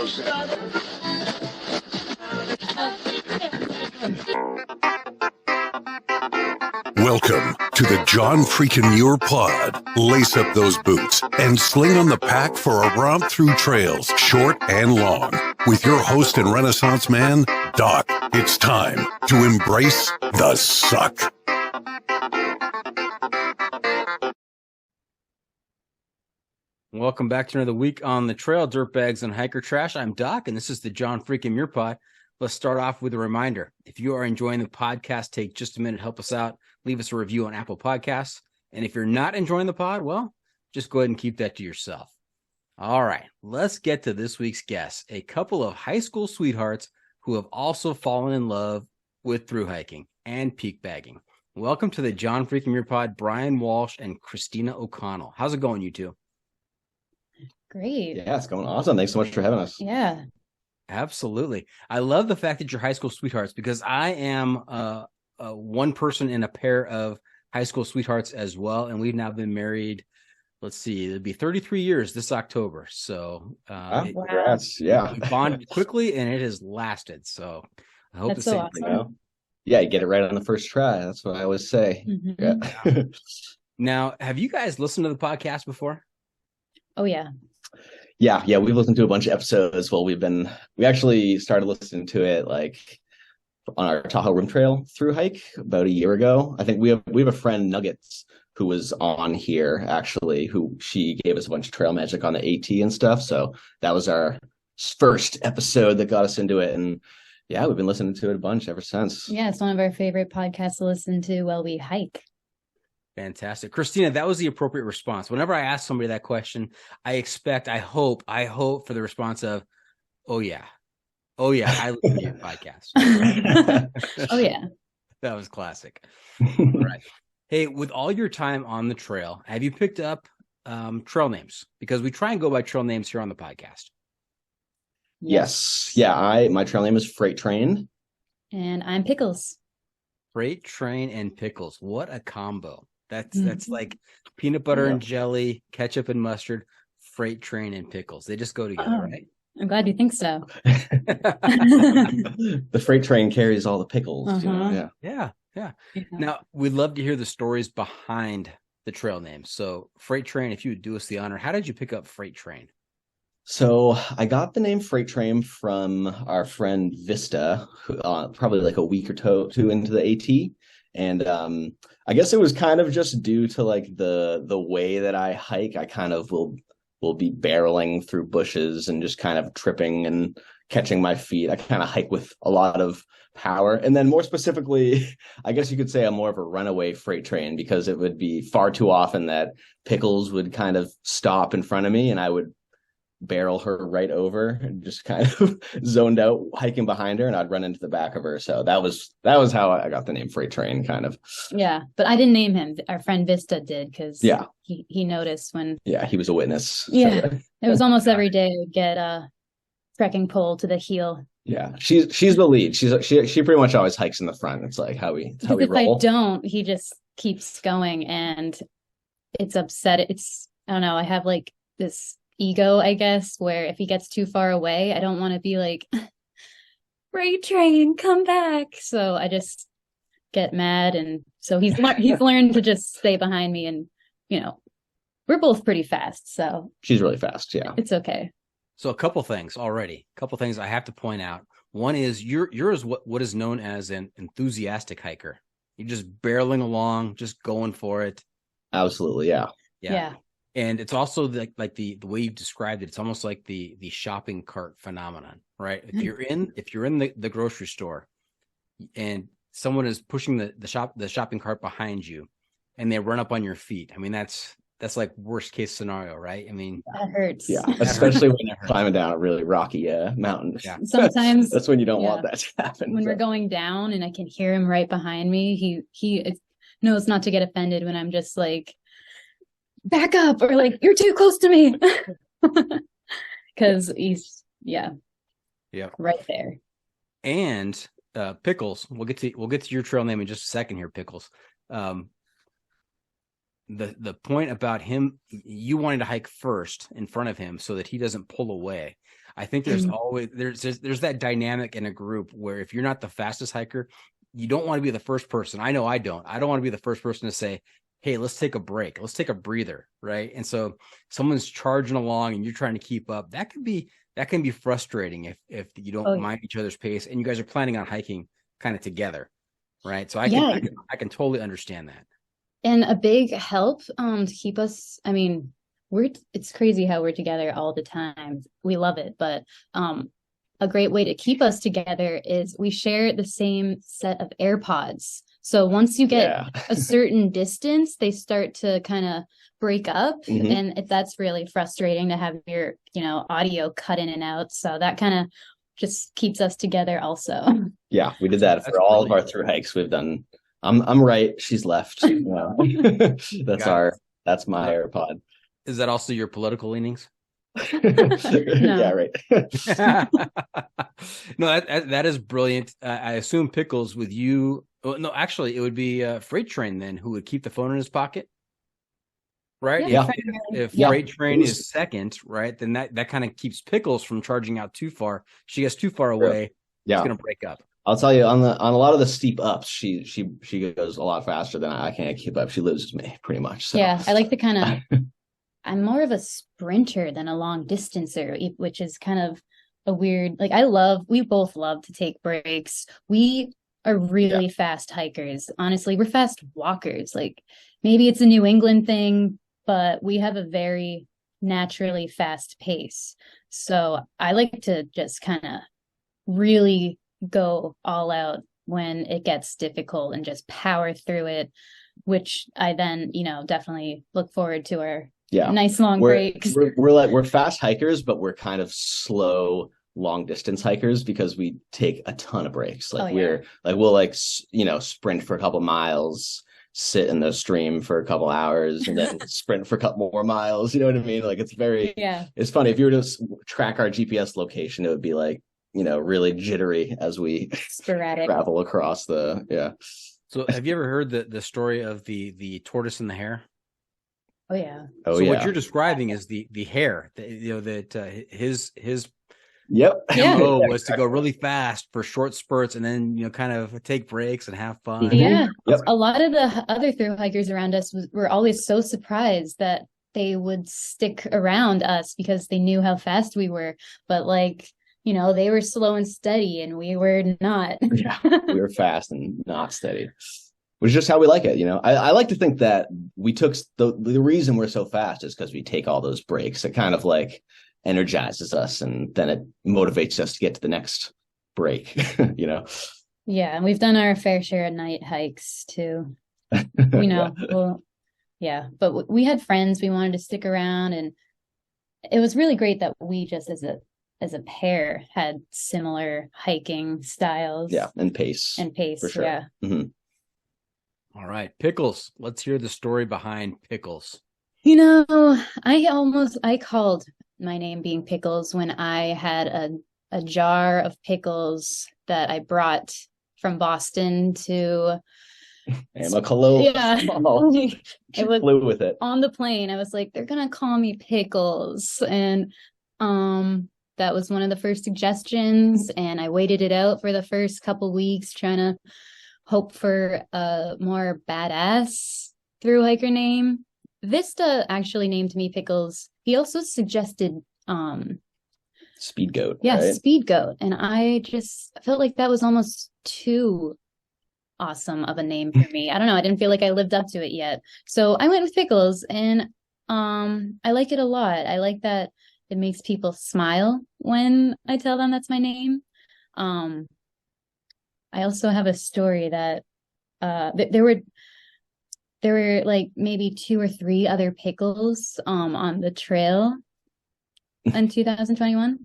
Welcome to the John Freakin' Muir Pod. Lace up those boots and sling on the pack for a romp through trails, short and long. With your host and Renaissance man, Doc. It's time to embrace the suck. Welcome back to another week on the trail, dirtbags and hiker trash. I'm Doc, and this is the John Freakin' Muir Pod. Let's start off with a reminder. If you are enjoying the podcast, take just a minute, help us out. Leave us a review on Apple Podcasts. And if you're not enjoying the pod, well, just go ahead and keep that to yourself. All right, let's get to this week's guest, a couple of high school sweethearts who have also fallen in love with thru hiking and peak bagging. Welcome to the John Freakin' Muir Pod, Brian Walsh and Kristina O'Connell. How's it going, you two? Great. Yeah, it's going awesome. Thanks so much for having us. Yeah. Absolutely. I love the fact that you're high school sweethearts because I am one person in a pair of high school sweethearts as well. And we've now been married, let's see, it'll be 33 years this October. So congrats. Yeah. We bonded quickly and it has lasted. So I hope That's so awesome. You know? Yeah, you get it right on the first try. That's what I always say. Mm-hmm. Yeah. Now, have you guys listened to the podcast before? Oh, yeah. Yeah, we've listened to a bunch of episodes. Well, we actually started listening to it like on our Tahoe Rim Trail through hike about a year ago. I think we have a friend, Nuggets, who was on here actually, who she gave us a bunch of trail magic on the AT and stuff. So that was our first episode that got us into it. And yeah, we've been listening to it a bunch ever since. Yeah, it's one of our favorite podcasts to listen to while we hike. Fantastic. Kristina, that was the appropriate response. Whenever I ask somebody that question, I hope for the response of, oh yeah, I listen to your podcast. Oh yeah. That was classic. All right. Hey, with all your time on the trail, have you picked up trail names? Because we try and go by trail names here on the podcast. Yes. Yeah, my trail name is Freight Train. And I'm Pickles. Freight Train and Pickles. What a combo. That's like peanut butter and jelly, ketchup and mustard, Freight Train and Pickles. They just go together, right? I'm glad you think so. The freight train carries all the pickles. Uh-huh. You know? Yeah. Now, we'd love to hear the stories behind the trail names. So, Freight Train, if you would do us the honor, how did you pick up Freight Train? So I got the name Freight Train from our friend Vista, who, probably like a week or two into the AT. And I guess it was kind of just due to like the way that I hike. I kind of will be barreling through bushes and just kind of tripping and catching my feet. I kind of hike with a lot of power. And then more specifically, I guess you could say I'm more of a runaway freight train because it would be far too often that Pickles would kind of stop in front of me and I would barrel her right over and just kind of zoned out hiking behind her and I'd run into the back of her. So that was how I got the name Freight Train kind of. Yeah, but I didn't name him. Our friend Vista did because he noticed when. Yeah, he was a witness. Yeah, so. It was almost every day I would get a trekking pole to the heel. Yeah, she's the lead. She pretty much always hikes in the front. It's like how we roll. If I don't, he just keeps going and it's upset. I don't know. I have like this ego, I guess, where if he gets too far away, I don't want to be like, Freight Train, come back. So I just get mad, and so he's learned to just stay behind me, and we're both pretty fast, so she's really fast. Yeah, it's okay. So a couple things I have to point out. One is you're what is known as an enthusiastic hiker. You're just barreling along, just going for it. Absolutely, yeah. And it's also like the way you've described it. It's almost like the shopping cart phenomenon, right? If you're in the grocery store, and someone is pushing the shopping cart behind you, and they run up on your feet. I mean, that's like worst case scenario, right? I mean, that hurts. Yeah, especially when you're climbing down a really rocky mountain. Yeah. Sometimes that's when you don't want that to happen. When we're going down, and I can hear him right behind me, he knows not to get offended when I'm just like, back up, or like, you're too close to me, because he's right there. And Pickles, we'll get to your trail name in just a second here, Pickles. The point about him, you wanting to hike first in front of him so that he doesn't pull away. I think there's always there's that dynamic in a group where if you're not the fastest hiker, you don't want to be the first person. I know I don't want to be the first person to say, hey, let's take a break. Let's take a breather. Right. And so someone's charging along and you're trying to keep up. That can be frustrating if you don't mind each other's pace and you guys are planning on hiking kind of together. Right. So I can totally understand that. And a big help to keep us, I mean, it's crazy how we're together all the time. We love it. But a great way to keep us together is we share the same set of AirPods. So once you get a certain distance, they start to kind of break up. And that's really frustrating to have your, audio cut in and out. So that kind of just keeps us together also. Yeah, we did that for all of our through hikes we've done. I'm right, she's left. That's my AirPod. Is that also your political leanings? Yeah, right. No, that is brilliant. I assume Pickles with you. Well, no, actually, it would be Freight Train then who would keep the phone in his pocket, right? Yeah. If Freight Train is second, right, then that kind of keeps Pickles from charging out too far. She gets too far away. It's going to break up. I'll tell you on a lot of the steep ups, she goes a lot faster than I can't keep up. She loses me pretty much. So. Yeah, I like to kind of. I'm more of a sprinter than a long distancer, which is kind of a weird. Like we both love to take breaks. We are really fast hikers. Honestly, we're fast walkers. Like maybe it's a New England thing, but we have a very naturally fast pace. So I like to just kind of really go all out when it gets difficult and just power through it, which I then, definitely look forward to our nice long breaks. We're fast hikers, but we're kind of slow long distance hikers because we take a ton of breaks. We'll sprint for a couple miles, sit in the stream for a couple hours, and then sprint for a couple more miles. You know what I mean? Like it's funny. If you were to track our GPS location, it would be like, really jittery as we sporadic travel across the. So have you ever heard the story of the tortoise and the hare? Oh yeah. So what you're describing is the hare that his MO was to go really fast for short spurts and then kind of take breaks and have fun. Yeah. A lot of the other thru hikers around us were always so surprised that they would stick around us because they knew how fast we were, but they were slow and steady and we were not. We were fast and not steady, which is just how we like it. I like to think that we took the reason we're so fast is because we take all those breaks. It kind of energizes us and then it motivates us to get to the next break, Yeah. And we've done our fair share of night hikes too, but we had friends, we wanted to stick around, and it was really great that we just as a pair had similar hiking styles. Yeah. And pace. For sure. Yeah. Mm-hmm. All right. Pickles. Let's hear the story behind Pickles. I called my name being Pickles when I had a jar of pickles that I brought from Boston to Amicalo. Yeah. It was flew with it. On the plane. I was like, they're going to call me Pickles. And that was one of the first suggestions, and I waited it out for the first couple weeks trying to hope for a more badass thru hiker name. Vista actually named me Pickles. He also suggested Speed Goat. Yeah, right? Speed Goat. And I just felt like that was almost too awesome of a name for me. I don't know. I didn't feel like I lived up to it yet. So I went with Pickles, and I like it a lot. I like that it makes people smile when I tell them that's my name. I also have a story that there were like maybe 2 or 3 other Pickles on the trail in 2021.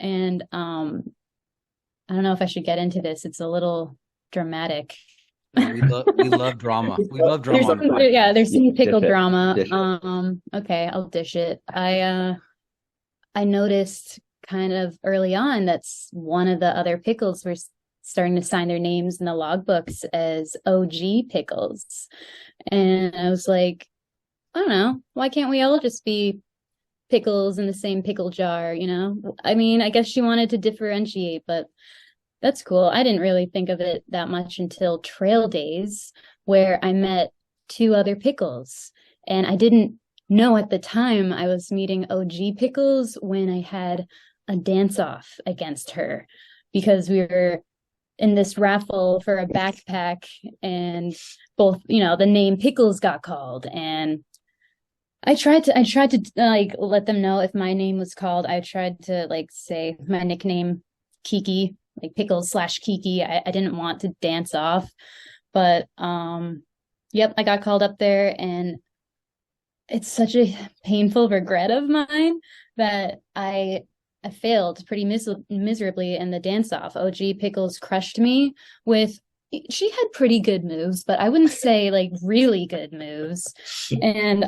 And I don't know if I should get into this. It's a little dramatic. We love drama. We love drama. There's some pickle drama. Okay, I'll dish it. I noticed kind of early on that's one of the other Pickles were starting to sign their names in the logbooks as OG Pickles. And I was like, I don't know, why can't we all just be pickles in the same pickle jar, you know? I mean, I guess she wanted to differentiate, but that's cool. I didn't really think of it that much until Trail Days, where I met two other Pickles. And I didn't know at the time I was meeting OG Pickles when I had a dance off against her, because we were in this raffle for a backpack, and both, you know, the name Pickles got called, and I tried to like let them know if my name was called. I tried to like say my nickname, Kiki, like Pickles/Kiki. I didn't want to dance off, but yep, I got called up there, and it's such a painful regret of mine that I failed pretty miserably in the dance off. OG Pickles crushed me with. She had pretty good moves, but I wouldn't say like really good moves. And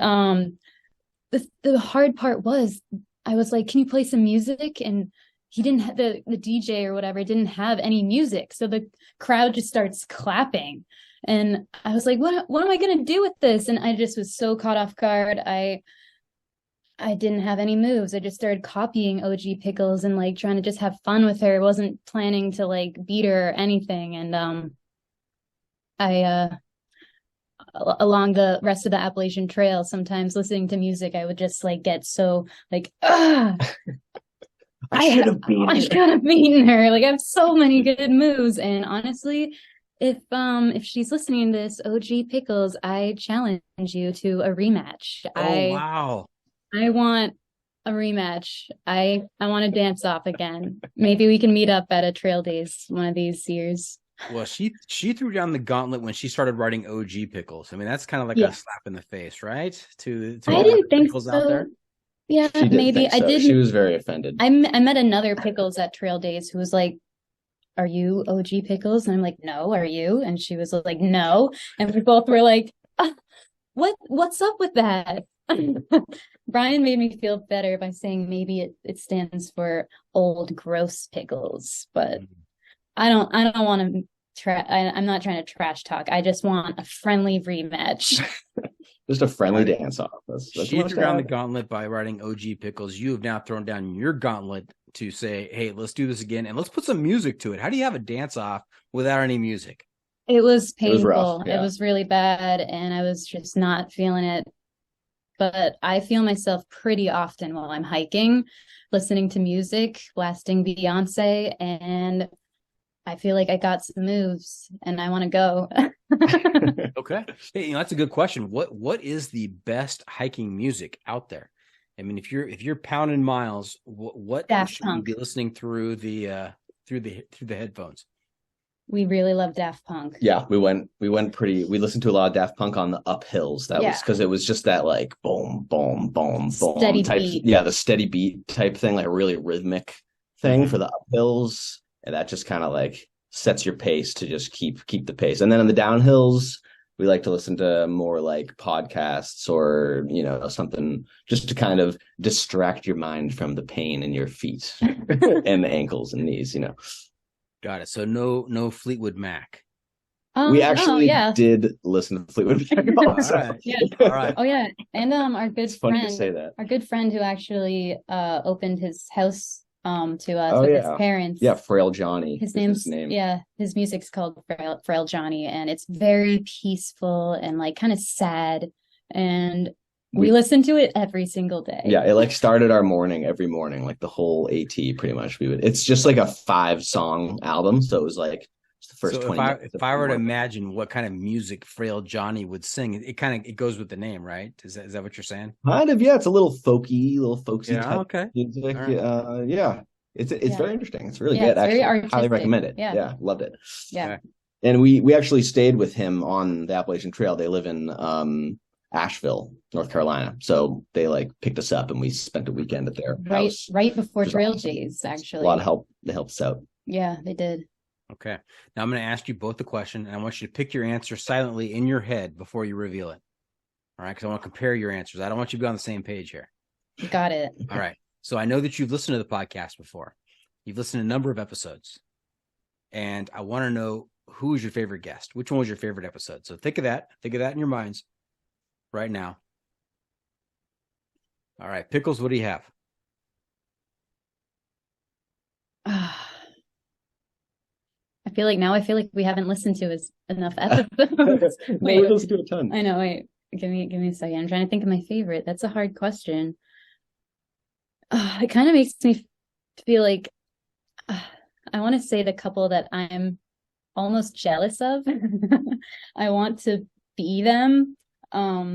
the hard part was, I was like, "Can you play some music?" And he didn't have the DJ or whatever didn't have any music, so the crowd just starts clapping, and I was like, what am I gonna do with this? And I just was so caught off guard. I didn't have any moves. I just started copying OG Pickles and like trying to just have fun with her. I wasn't planning to like beat her or anything. And I along the rest of the Appalachian Trail, sometimes listening to music, I would just like get so like, I should have beaten her. Like, I have so many good moves. And honestly, if she's listening to this, OG Pickles, I challenge you to a rematch. Wow. I want a rematch. I want to dance off again. Maybe we can meet up at a Trail Days one of these years. Well, she threw down the gauntlet when she started writing OG Pickles. I mean, that's kind of like a slap in the face, right? To I didn't think Pickles so. Out there. Yeah, maybe I didn't. She was very offended. I met another Pickles at Trail Days who was like, "Are you OG Pickles?" And I'm like, "No, are you?" And she was like, "No." And we both were like, what's up with that? Brian made me feel better by saying maybe it stands for old gross pickles, but I don't want to I'm not trying to trash talk. I just want a friendly rematch. Just a friendly dance off. She threw down the gauntlet by writing OG Pickles. You have now thrown down your gauntlet to say, "Hey, let's do this again, and let's put some music to it." How do you have a dance off without any music? It was painful. It was rough, yeah. It was really bad, and I was just not feeling it. But I feel myself pretty often while I'm hiking, listening to music, blasting Beyonce, and I feel like I got some moves and I want to go. Okay. Hey, that's a good question. What is the best hiking music out there? I mean, if you're pounding miles, what should you be listening through the headphones? We really love Daft Punk. Yeah, we listened to a lot of Daft Punk on the uphills. That was because it was just that like boom, boom, boom, boom steady type. Beat. Yeah, the steady beat type thing, like a really rhythmic thing for the uphills. And that just kind of like sets your pace to just keep the pace. And then on the downhills, we like to listen to more like podcasts or, something just to kind of distract your mind from the pain in your feet and the ankles and knees, Got it. So no Fleetwood Mac. We actually did listen to Fleetwood Mac also. All right. Yeah. All right. Oh yeah. And our good it's funny to say that. Our good friend who actually opened his house to us with his parents. Yeah, Frail Johnny. His name. Yeah, his music's called Frail Johnny, and it's very peaceful and like kind of sad, and we listen to it every single day. Yeah, it like started our morning every morning, like the whole AT pretty much. It's just like a 5-song album, so it was like the first 20 minutes. If I were to imagine what kind of music Frail Johnny would sing, it goes with the name, right? Is that what you're saying? Kind of, yeah. It's a little folksy type okay. music. Right. Yeah. It's very interesting. It's really good. It's actually. Very highly recommend it. Yeah, loved it. Yeah. Okay. And we actually stayed with him on the Appalachian Trail. They live in Asheville, North Carolina. So they like picked us up and we spent a weekend at their house. Right before Trail Days, actually. A lot of help. They helped us out. Yeah, they did. Okay. Now I'm going to ask you both the question, and I want you to pick your answer silently in your head before you reveal it. All right? Because I want to compare your answers. I don't want you to be on the same page here. Got it. All right. So I know that you've listened to the podcast before. You've listened to a number of episodes. And I want to know, who is your favorite guest? Which one was your favorite episode? So think of that. Think of that in your minds right now. All right, Pickles, what do you have? I feel like we haven't listened to enough episodes. No, we listen to a ton. I know. Wait, give me a second. I'm trying to think of my favorite. That's a hard question. It kind of makes me feel like I want to say the couple that I'm almost jealous of. I want to be them.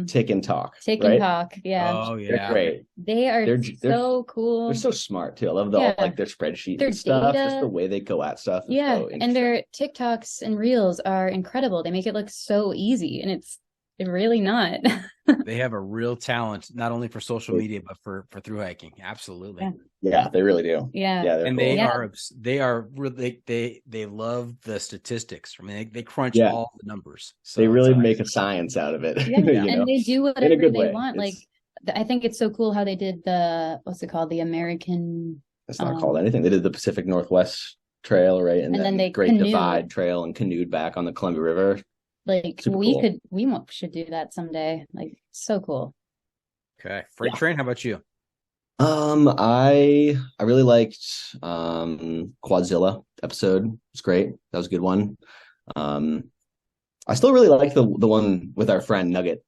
Tick and Talk. Tick right? and Talk. Yeah. Oh, They're yeah. great. They are so cool. They're so smart too. I love Yeah. like their spreadsheet Their and stuff. data. Just the way they go at stuff. Is Yeah. so And their TikToks and Reels are incredible. They make it look so easy, and it's really not. They have a real talent, not only for social media, but for through hiking. Absolutely. Yeah, they really do. Yeah. Yeah, And cool. they are really, they love the statistics. I mean, they crunch Yeah. all the numbers. So They really it's, make a science out of it. Yeah. you know? And they do whatever In a good they way. want. Like, I think it's so cool how they did what's it called? The American. It's not called anything. They did the Pacific Northwest Trail, right? And then they Great canoed. Divide Trail and canoed back on the Columbia River. Like, Super we cool. should do that someday. Like, so cool. okay. Freight Train, how about you? I really liked Quadzilla episode. It's great. That was a good one. I still really like the one with our friend Nugget.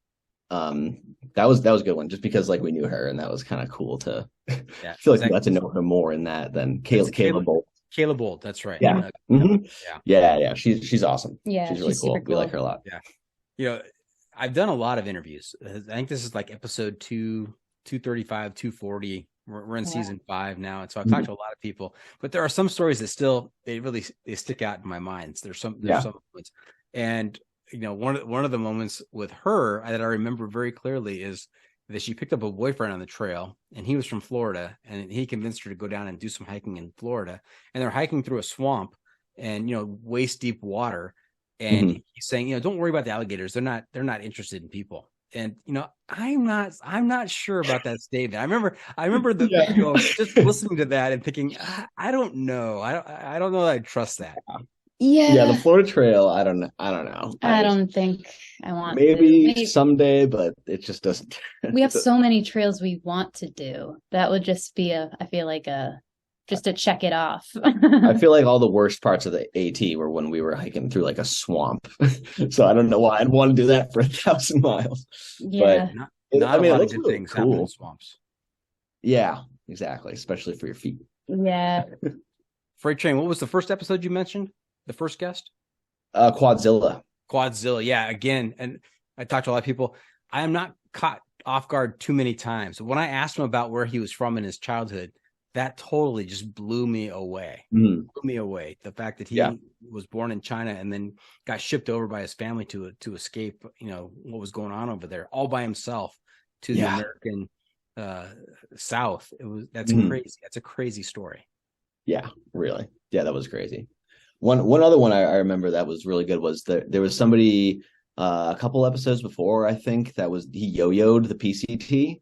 That was a good one, just because like we knew her, and that was kind of cool to feel like we got to know her more in that than Caleb Bolt. Caleb Bolt, that's right. Yeah. Yeah. She's awesome. Yeah, she's really cool. We like her a lot. Yeah. You know, I've done a lot of interviews. I think this is like episode 235, 240. We're in season 5 now, and so I've talked to a lot of people. But there are some stories that still they stick out in my mind. There's some moments, and you know, one of the moments with her that I remember very clearly is that she picked up a boyfriend on the trail, and he was from Florida, and he convinced her to go down and do some hiking in Florida. And they're hiking through a swamp, and waist deep water. And he's saying, don't worry about the alligators. They're not interested in people. And I'm not sure about that statement. I remember just listening to that and thinking, I don't know. I don't know that I trust that. Yeah. The Florida Trail, I don't know. I don't think I want maybe someday, but it just doesn't. We have so many trails we want to do. That would just be just to check it off. I feel like all the worst parts of the AT were when we were hiking through like a swamp. So I don't know why I'd want to do that for 1,000 miles. Yeah. But not a lot of good really things happen in swamps. Yeah, exactly. Especially for your feet. Yeah. Freight Train, what was the first episode you mentioned? The first guest? Quadzilla. Yeah, again, and I talked to a lot of people. I am not caught off guard too many times. When I asked him about where he was from in his childhood, that totally just blew me away. Blew me away. The fact that he was born in China and then got shipped over by his family to escape, what was going on over there, all by himself to the American South. That's crazy. That's a crazy story. Yeah, really. Yeah, that was crazy. One other one I remember that was really good was there was somebody a couple episodes before, I think, he yo-yoed the PCT.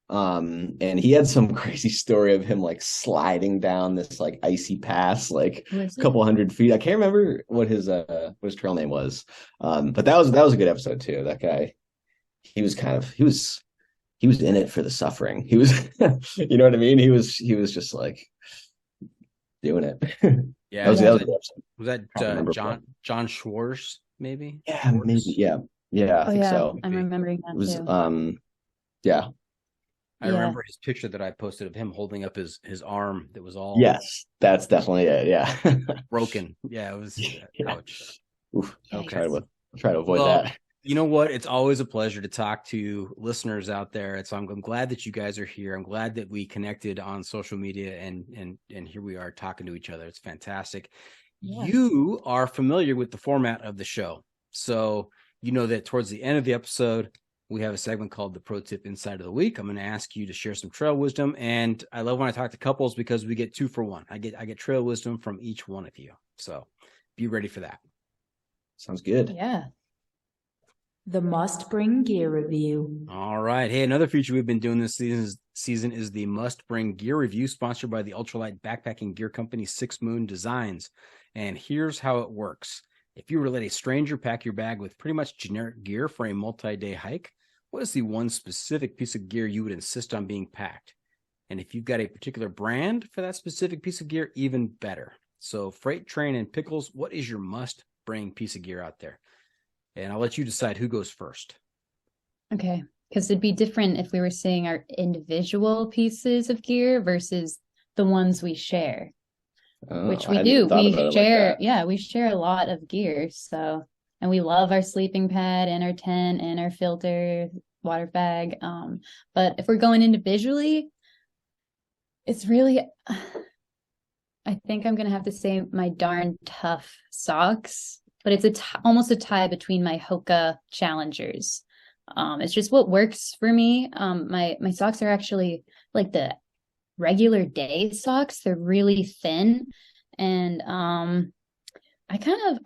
And he had some crazy story of him like sliding down this like icy pass, like a couple hundred feet. I can't remember what his trail name was. But that was a good episode too. That guy, he was in it for the suffering. He was, you know what I mean? He was just like doing it. Yeah. Was that John Schwartz, maybe? Yeah, maybe. Yeah. I think so. I'm remembering that too. Yeah. I remember his picture that I posted of him holding up his arm that was all that's definitely it. Yeah. broken. Yeah, it was ouch. Oof. I'll try to avoid that. You know what? It's always a pleasure to talk to listeners out there. So I'm glad that you guys are here. I'm glad that we connected on social media and here we are talking to each other. It's fantastic. Yeah. You are familiar with the format of the show. So you know that towards the end of the episode, we have a segment called the Pro Tip Insight of the Week. I'm going to ask you to share some trail wisdom. And I love when I talk to couples because we get 2 for 1. I get trail wisdom from each one of you. So be ready for that. Sounds good. Yeah. The Must Bring Gear Review. All right. Hey, another feature we've been doing this season is the Must Bring Gear Review, sponsored by the ultralight backpacking gear company 6 Moon Designs. And here's how it works. If you were to let a stranger pack your bag with pretty much generic gear for a multi-day hike, what is the one specific piece of gear you would insist on being packed? And if you've got a particular brand for that specific piece of gear, even better. So Freight Train and Pickles, what is your must-bring piece of gear out there? And I'll let you decide who goes first. Okay, because it'd be different if we were saying our individual pieces of gear versus the ones we share, which we do. We share, we share a lot of gear. So, and we love our sleeping pad and our tent and our filter, water bag. But if we're going individually, it's really, I think I'm going to have to say my darn tough socks, but it's almost a tie between my Hoka Challengers. It's just what works for me. My socks are actually like the regular day socks. They're really thin, and I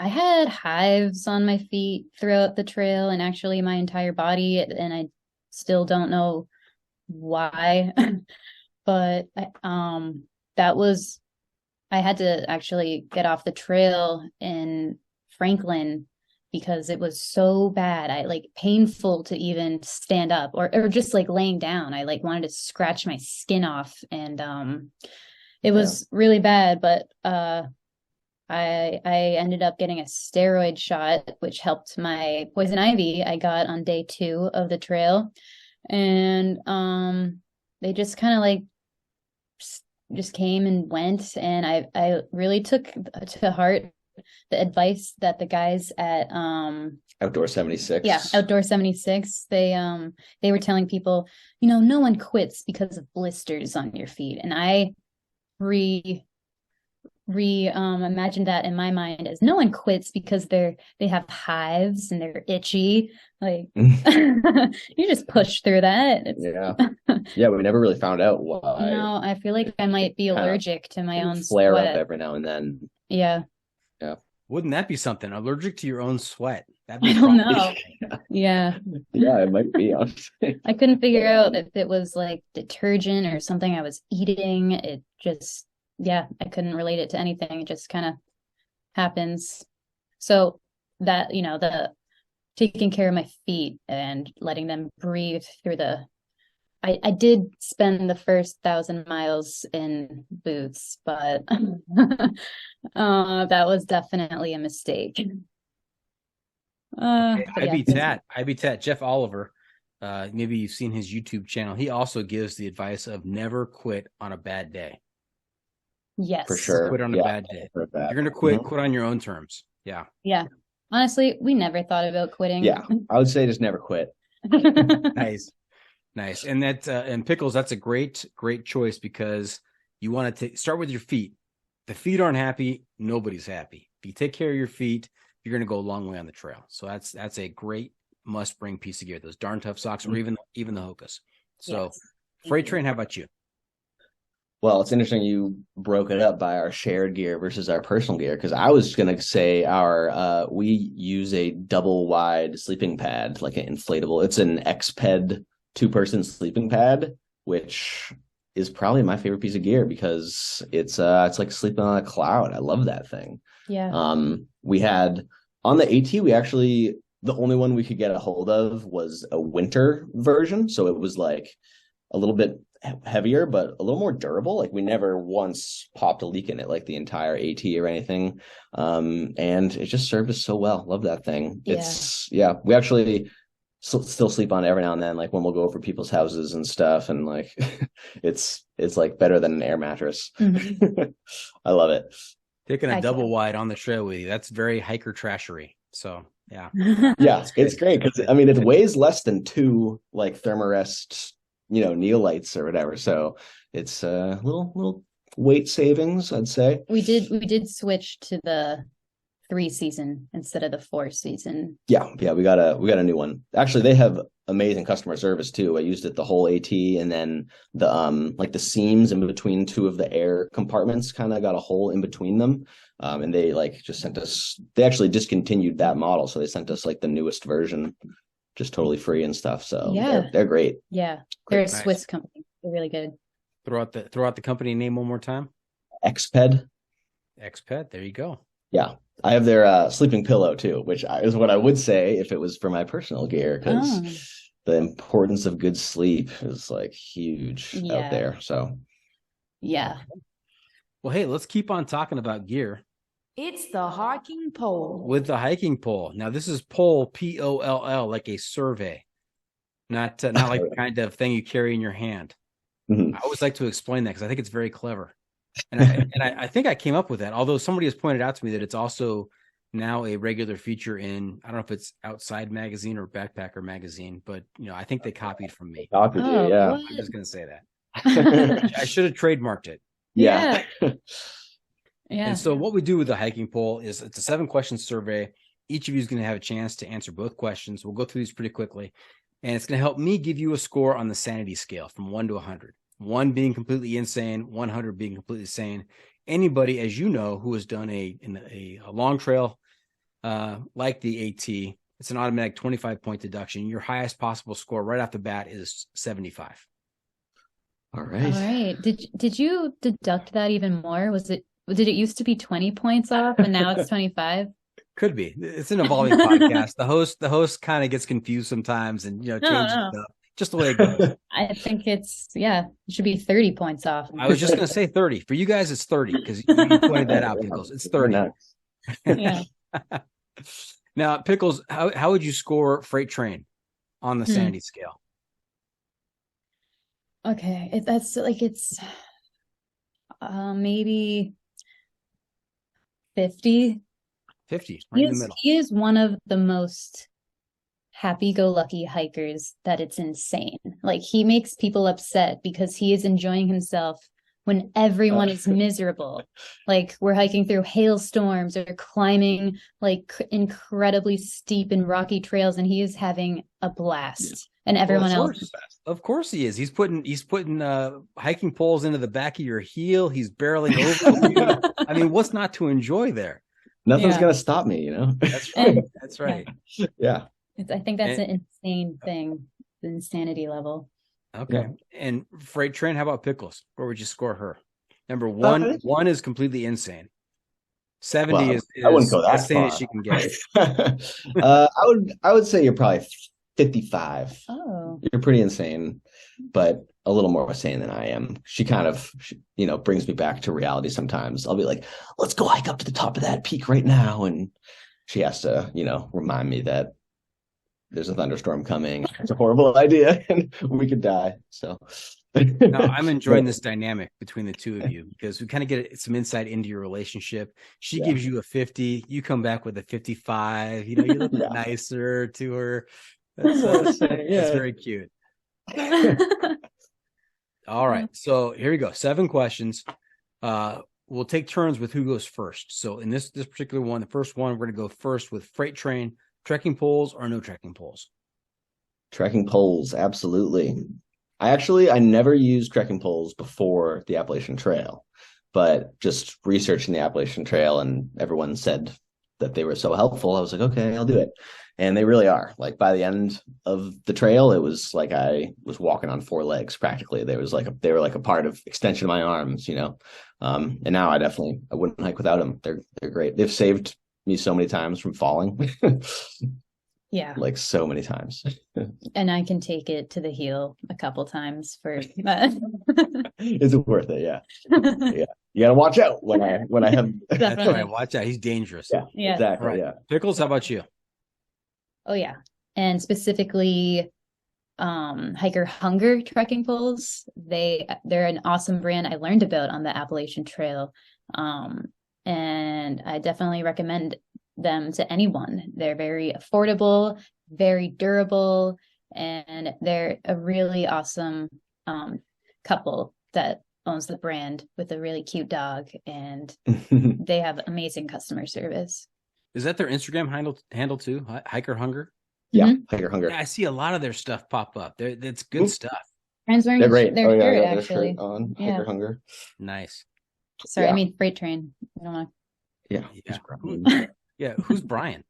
had hives on my feet throughout the trail and actually my entire body, and I still don't know why. But I had to actually get off the trail in Franklin because it was so bad. I painful to even stand up or just laying down. I wanted to scratch my skin off, and it was really bad. But I ended up getting a steroid shot, which helped my poison ivy I got on day 2 of the trail, and they just kind of just came and went, and I really took to heart the advice that the guys at Outdoor 76. Yeah, Outdoor 76. They were telling people, no one quits because of blisters on your feet. And I imagined that in my mind as no one quits because they have hives and they're itchy. You just push through that. Yeah, we never really found out why. No, I feel like I might be allergic to my own flare sweat. up every now and then. Yeah. Wouldn't that be something? Allergic to your own sweat? That'd I don't know. Yeah. Yeah, it might be. Honestly. I couldn't figure out if it was detergent or something I was eating. It just, I couldn't relate it to anything. It just kind of happens. So that, the taking care of my feet and letting them breathe through I did spend the first 1,000 miles in boots, but that was definitely a mistake. I beat that. Jeff Oliver, maybe you've seen his YouTube channel. He also gives the advice of never quit on a bad day. Yes, for sure. Quit on a bad day. You're going to quit. Quit on your own terms. Yeah. Yeah. Honestly, we never thought about quitting. Yeah, I would say just never quit. Nice. And and Pickles, that's a great choice because you want to start with your feet. The feet aren't happy. Nobody's happy. If you take care of your feet, you're going to go a long way on the trail. So that's a great must bring piece of gear. Those darn tough socks, or even the Hokas. So yes. Freight Train, how about you? Well, it's interesting you broke it up by our shared gear versus our personal gear, because I was going to say we use a double wide sleeping pad, like an inflatable. It's an X-Ped 2-person sleeping pad, which is probably my favorite piece of gear because it's like sleeping on a cloud. I love that thing. Yeah. We had on the AT, we actually, the only one we could get a hold of was a winter version. So it was a little bit heavier, but a little more durable. We never once popped a leak in it, the entire AT or anything. And it just served us so well. Love that thing. Yeah. We actually still sleep on it every now and then, when we'll go over people's houses and stuff, and it's better than an air mattress. Mm-hmm. I love it. Taking a double wide on the trail with you, that's very hiker trashery. So yeah. Yeah, it's great because it weighs less than 2 Thermarest Neolites or whatever, so it's a little weight savings, I'd say. We did switch to the 3 season instead of the 4 season. Yeah, we got a new one. Actually, they have amazing customer service too. I used it the whole AT, and then the the seams in between 2 of the air compartments kind of got a hole in between them. And they just sent us, they actually discontinued that model, so they sent us the newest version, just totally free and stuff. So yeah, they're great. Yeah, they're a Swiss company. They're really good. Throw out the company name one more time. X-Ped. There you go. Yeah. I have their sleeping pillow too, which is what I would say if it was for my personal gear, because the importance of good sleep is like huge out Yeah. there. So Yeah. Well, hey, let's keep on talking about gear It's the hiking pole. with the hiking pole. Now, this is pole, Poll, like a survey, not like the kind of thing you carry in your hand. Mhm. I always like to explain that because I think it's very clever. And I think I came up with that, although somebody has pointed out to me that it's also now a regular feature in, I don't know if it's Outside Magazine or Backpacker Magazine, but I think they copied from me. Copied you, Oh, yeah. what? I'm just going to say that. I should have trademarked it. Yeah. Yeah. And so what we do with the hiking poll is it's a 7-question survey. Each of you is going to have a chance to answer both questions. We'll go through these pretty quickly. And it's going to help me give you a score on the sanity scale from 1 to 100. 1 being completely insane, 100 being completely sane. Anybody, as you know, who has done a long trail like the AT, it's an automatic 25-point deduction. Your highest possible score right off the bat is 75. All All right. right. Did you deduct that even more? Did it used to be 20 points off and now it's 25? Could be. It's an evolving podcast. The host kind of gets confused sometimes and changes no. stuff. Just the way it goes. I think it should be 30 points off. I was just going to say 30. For you guys, it's 30 because you pointed that out, Pickles. It's 30. Yeah. Now, Pickles, how would you score Freight Train on the sanity scale? Okay. It's maybe 50. 50, right in the middle. He is one of the most happy-go-lucky hikers that it's insane. Like, he makes people upset because he is enjoying himself when everyone is miserable. Like, we're hiking through hailstorms or climbing like incredibly steep and rocky trails, and he is having a blast. And everyone else. Of course he is. He's putting hiking poles into the back of your heel. He's barreling over you. I mean, what's not to enjoy there? Nothing's gonna stop me, That's right. That's right. Yeah. I think that's an insane thing, the insanity level. Okay. Yeah. And Freight Train, how about Pickles? Where would you score her? Number one, 1 is completely insane. 70 is I wouldn't go that as sane far. as she can get. I would say you're probably 55. Oh. You're pretty insane, but a little more sane than I am. She kind of, brings me back to reality sometimes. I'll be like, let's go hike up to the top of that peak right now. And she has to, remind me that there's a thunderstorm coming. It's a horrible idea and we could die. So no, I'm enjoying this dynamic between the two of you because we kind of get some insight into your relationship. She gives you a 50, you come back with a 55. You look nicer to her. That's very cute. All right. So here we go. 7 questions. We'll take turns with who goes first. So in this particular one, the first one, we're going to go first with Freight Train, trekking poles or no trekking poles? Trekking poles, absolutely. I never used trekking poles before the Appalachian Trail, but just researching the Appalachian Trail and everyone said that they were so helpful. I was like, okay, I'll do it. And they really are. Like by the end of the trail, it was like I was walking on 4 legs practically. They were like a part of extension of my arms, And now I wouldn't hike without them. They're great. They've saved me so many times from falling. Yeah. Like so many times. And I can take it to the heel a couple times for It's worth it, yeah. Yeah. You gotta watch out when I have That's right. Watch out. He's dangerous. Yeah. Exactly. Right. Yeah. Pickles, how about you? Oh yeah. And specifically Hiker Hunger trekking poles. They're an awesome brand I learned about on the Appalachian Trail. And I definitely recommend them to anyone. They're very affordable, very durable, and they're a really awesome couple that owns the brand with a really cute dog, and they have amazing customer service. Is that their Instagram handle too? Hiker Hunger? Yeah, Mm-hmm. Hiker Hunger. Yeah, I see a lot of their stuff pop up. That's good stuff. Friends wearing They're great. their shirt, their actually. shirt on Hiker Hunger. Nice. Sorry, I mean Freight Train. I don't know. Yeah. Who's Brian?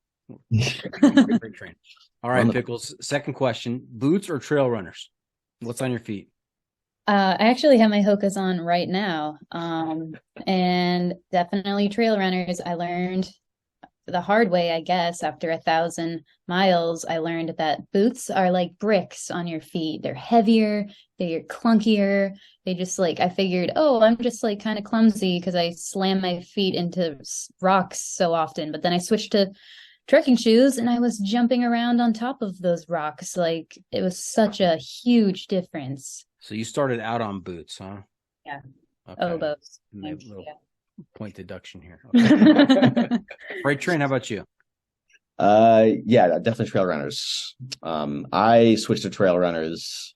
Freight Train. All right, Pickles. Second question: boots or trail runners? What's on your feet? I actually have my Hokas on right now, and definitely trail runners. I learned the hard way, I guess, after 1,000 miles, I learned that boots are like bricks on your feet. They're heavier, they're clunkier. They just like, I figured, oh, I'm just like kind of clumsy because I slam my feet into rocks so often. But then I switched to trekking shoes and I was jumping around on top of those rocks. Like it was such a huge difference. So you started out on boots, huh? Yeah. Okay. Oboes. Little point deduction here. Okay. Freight train, how about you? Yeah, definitely trail runners. I switched to trail runners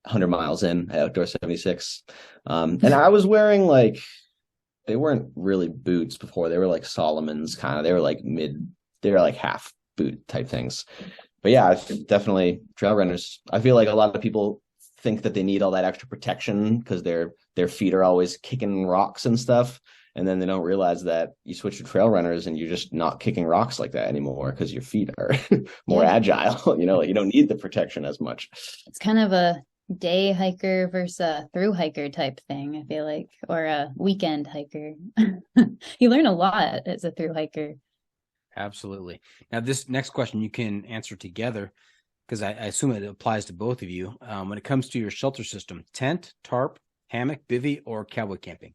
100 miles in at Outdoor 76. And I was wearing like, they weren't really boots before. They were like Solomon's kind of, they were like half boot type things. But yeah, definitely trail runners. I feel like a lot of people think that they need all that extra protection because their feet are always kicking rocks and stuff. And then they don't realize that you switch to trail runners and you're just not kicking rocks like that anymore because your feet are more agile. You know, like you don't need the protection as much. It's kind of a day hiker versus a through hiker type thing, I feel like, or a weekend hiker. You learn a lot as a through hiker. Absolutely. Now, this next question you can answer together because I assume it applies to both of you. When it comes to your shelter system, tent, tarp, hammock, bivvy, or cowboy camping?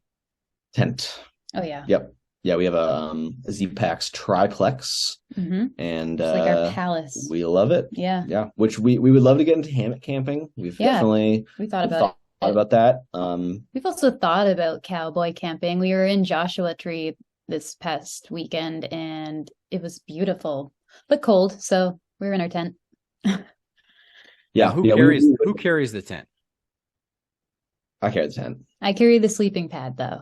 Tent. Oh, yeah. Yep. Yeah, we have a Z-Pax triplex, and it's like our palace. We love it. Yeah. Which we would love to get into hammock camping. We thought about that. We've also thought about cowboy camping. We were in Joshua Tree this past weekend, and it was beautiful but cold, so we were in our tent. Yeah. Who carries the tent? I carry the tent. I carry the sleeping pad though.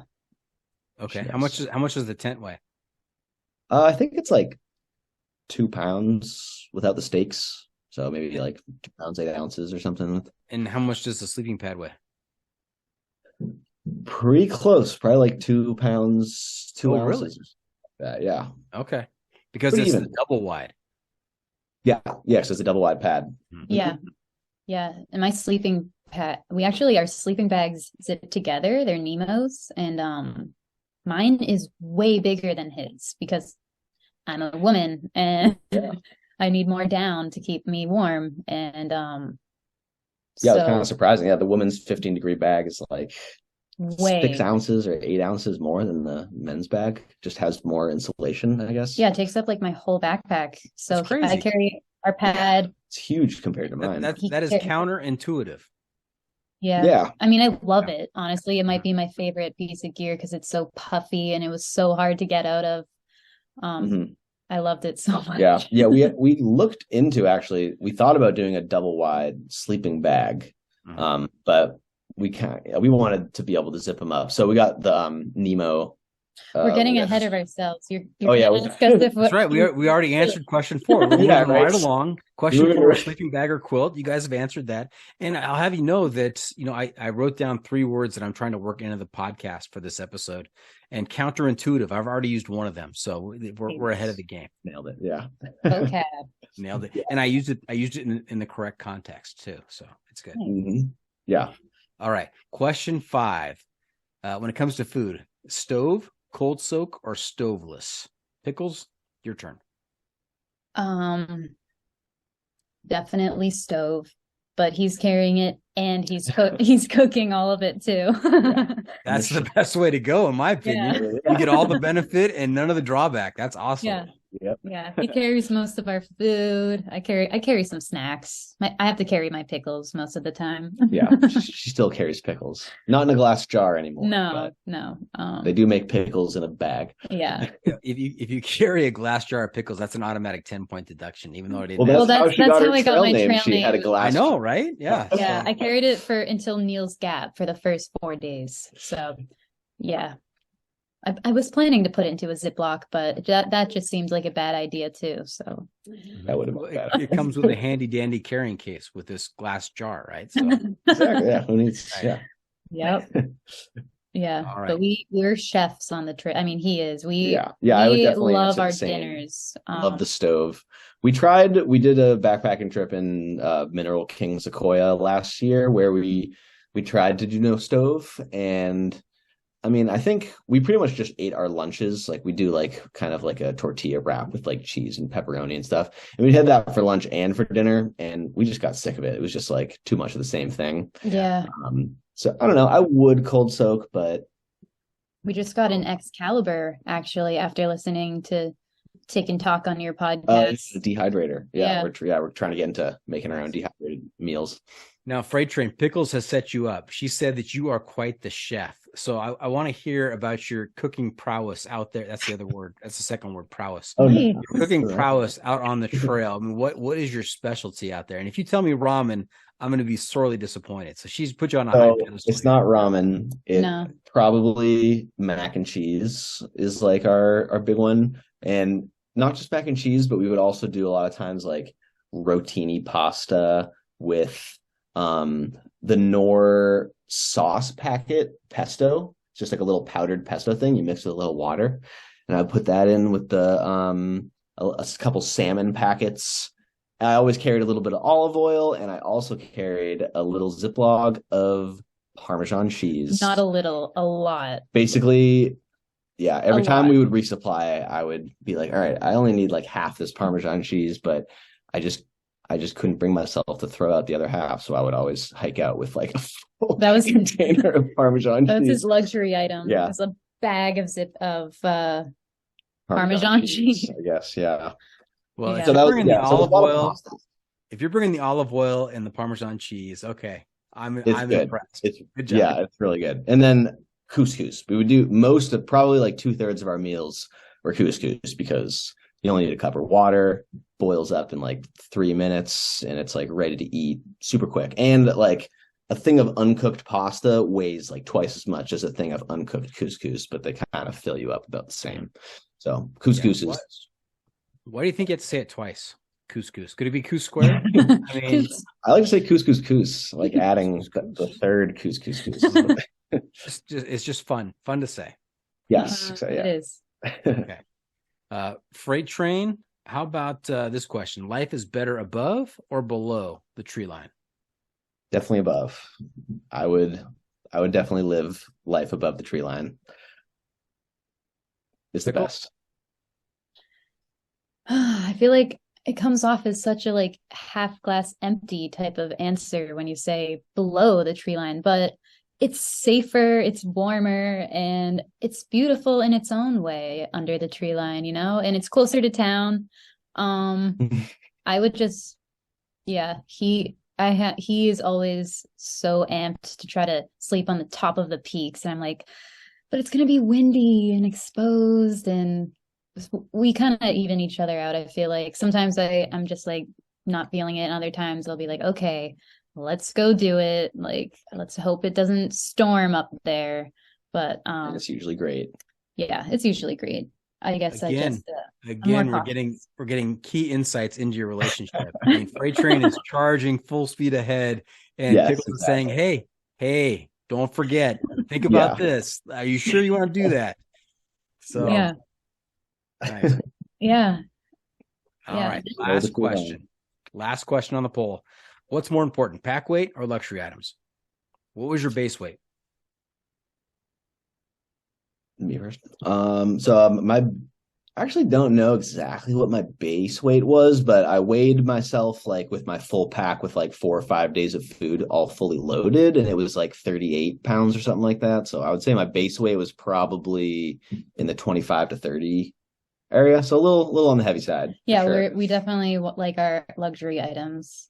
Okay. How much does the tent weigh? I think it's like 2 pounds without the stakes. So maybe like 2 pounds, 8 ounces or something. And how much does the sleeping pad weigh? Pretty close. Probably like 2 pounds, 2 ounces. Really? Yeah. Okay. Because it's the double wide. Yeah. Yes, it's a double wide pad. Yeah. Yeah. And my sleeping pad, our sleeping bags zip together. They're Nemo's, and mine is way bigger than his because I'm a woman and I need more down to keep me warm. And it's kind of surprising. Yeah, the woman's 15-degree bag is like 6 ounces or 8 ounces more than the men's bag. Just has more insulation, I guess. Yeah, it takes up like my whole backpack. So I carry our pad. It's huge compared to mine. That is counterintuitive. Yeah. I mean, I love it. Honestly, it might be my favorite piece of gear because it's so puffy and it was so hard to get out of. I loved it so much. Yeah. We looked into we thought about doing a double wide sleeping bag, but we wanted to be able to zip them up. So we got the Nemo. We're getting ahead of ourselves. That's right. We already answered question 4. We're moving right along. Question 4: sleeping bag or quilt. You guys have answered that, and I'll have you know that I wrote down 3 words that I'm trying to work into the podcast for this episode. And counterintuitive, I've already used one of them, so we're ahead of the game. Nailed it. Yeah. Okay. Nailed it. And I used it in the correct context too, so it's good. Mm-hmm. Yeah. All right. Question 5. When it comes to food, stove, cold soak, or stoveless? Pickles, your turn. Definitely stove, but he's carrying it and he's cooking all of it too. That's the best way to go, in my opinion. You get all the benefit and none of the drawback. That's awesome. Yeah. Yep. Yeah, he carries most of our food. I carry some snacks. I have to carry my pickles most of the time. Yeah, she still carries pickles, not in a glass jar anymore. No. They do make pickles in a bag. Yeah. If you carry a glass jar of pickles, that's an automatic 10-point deduction, even though it didn't. Well, that's how I got my trail name. She had a glass. I know, right? Yeah. Yeah, I carried it until Neil's Gap for the first 4 days. So, yeah. I was planning to put it into a Ziploc, but that just seems like a bad idea too. So that would have been bad. It comes with a handy dandy carrying case with this glass jar, right? So exactly. Yeah. Who needs? Right. Yeah. Yep. Yeah. Right. But we're chefs on the trip. I mean, he is. We I would definitely love our dinners. Love the stove. We did a backpacking trip in Mineral King Sequoia last year where we tried to do no stove, and I mean, I think we pretty much just ate our lunches. Like we do like kind of like a tortilla wrap with like cheese and pepperoni and stuff. And we had that for lunch and for dinner, and we just got sick of it. It was just like too much of the same thing. Yeah. So I don't know. I would cold soak, but We just got an Excalibur actually after listening to Tick and Talk on your it's a podcast. dehydrator. Yeah, Yeah. we're trying to get into making our own dehydrated meals. Now, Freight Train, Pickles has set you up. She said that you are quite the chef. So I want to hear about your cooking prowess out there. That's the other word. That's the second word, prowess. Oh, Nice. no. Cooking prowess out on the trail. I mean, what is your specialty out there? And if you tell me ramen, I'm going to be sorely disappointed. So she's put you on a high So pedestal. it's not ramen. It No. probably mac and cheese is like our big one. And not just mac and cheese, but we would also do a lot of times like rotini pasta with the Knorr sauce packet pesto. It's just like a little powdered pesto thing. You mix with a little water. And I would put that in with the a couple salmon packets. I always carried a little bit of olive oil, and I also carried a little Ziploc of Parmesan cheese. Not a little, a lot. Basically, yeah, every time lot. we would resupply, I would be like, all right, I only need like half this Parmesan cheese, but I just couldn't bring myself to throw out the other half. So I would always hike out with like a full That was container of Parmesan That's cheese. his luxury item. Yeah. It's a bag of Parmesan cheese. I guess, yeah. Well, Yeah. if So you're that was, bringing yeah, the so it was olive a lot of oil, pasta. if you're bringing the olive oil and the Parmesan cheese, okay, I'm good. impressed. It's Good job. Yeah, it's really good. And then couscous. We would do most of probably like 2/3 of our meals were couscous because you only need a cup of water, boils up in like 3 minutes, and it's like ready to eat super quick. And like a thing of uncooked pasta weighs like twice as much as a thing of uncooked couscous, but they kind of fill you up about the same. So couscous Yeah, is. why do you think you have to say it twice? Couscous. Could it be couscous square? I mean, I like to say couscous, like adding the third couscous. it's just fun to say. Yes, so, It yeah. is. Okay. Freight Train, how about this question? Life is better above or below the tree line? Definitely above. I would definitely live life above the tree line. It's the Pickle? best. I feel like it comes off as such a like half glass empty type of answer when you say below the tree line, but it's safer, it's warmer, and it's beautiful in its own way under the tree line, you know, and it's closer to town. I would just, yeah, he is always so amped to try to sleep on the top of the peaks, and I'm like, but it's gonna be windy and exposed, and we kind of even each other out. I feel like sometimes I'm just like not feeling it, and other times I'll be like, okay, let's go do it. Like, let's hope it doesn't storm up there. But And it's usually great. yeah, it's usually great. I guess Again, I'm more we're getting key insights into your relationship. I mean, Freight Train is charging full speed ahead, and Yes, Pickles is saying, "Hey, don't forget. Think about this. Are you sure you want to do that?" So, yeah, nice. yeah. All Yeah. right. Know the cool Last question on the poll. What's more important, pack weight or luxury items? What was your base weight? Me first. I actually don't know exactly what my base weight was, but I weighed myself like with my full pack with like 4 or 5 days of food all fully loaded, and it was like 38 pounds or something like that. So I would say my base weight was probably in the 25 to 30 area. So a little on the heavy side. Yeah, for sure. we definitely like our luxury items.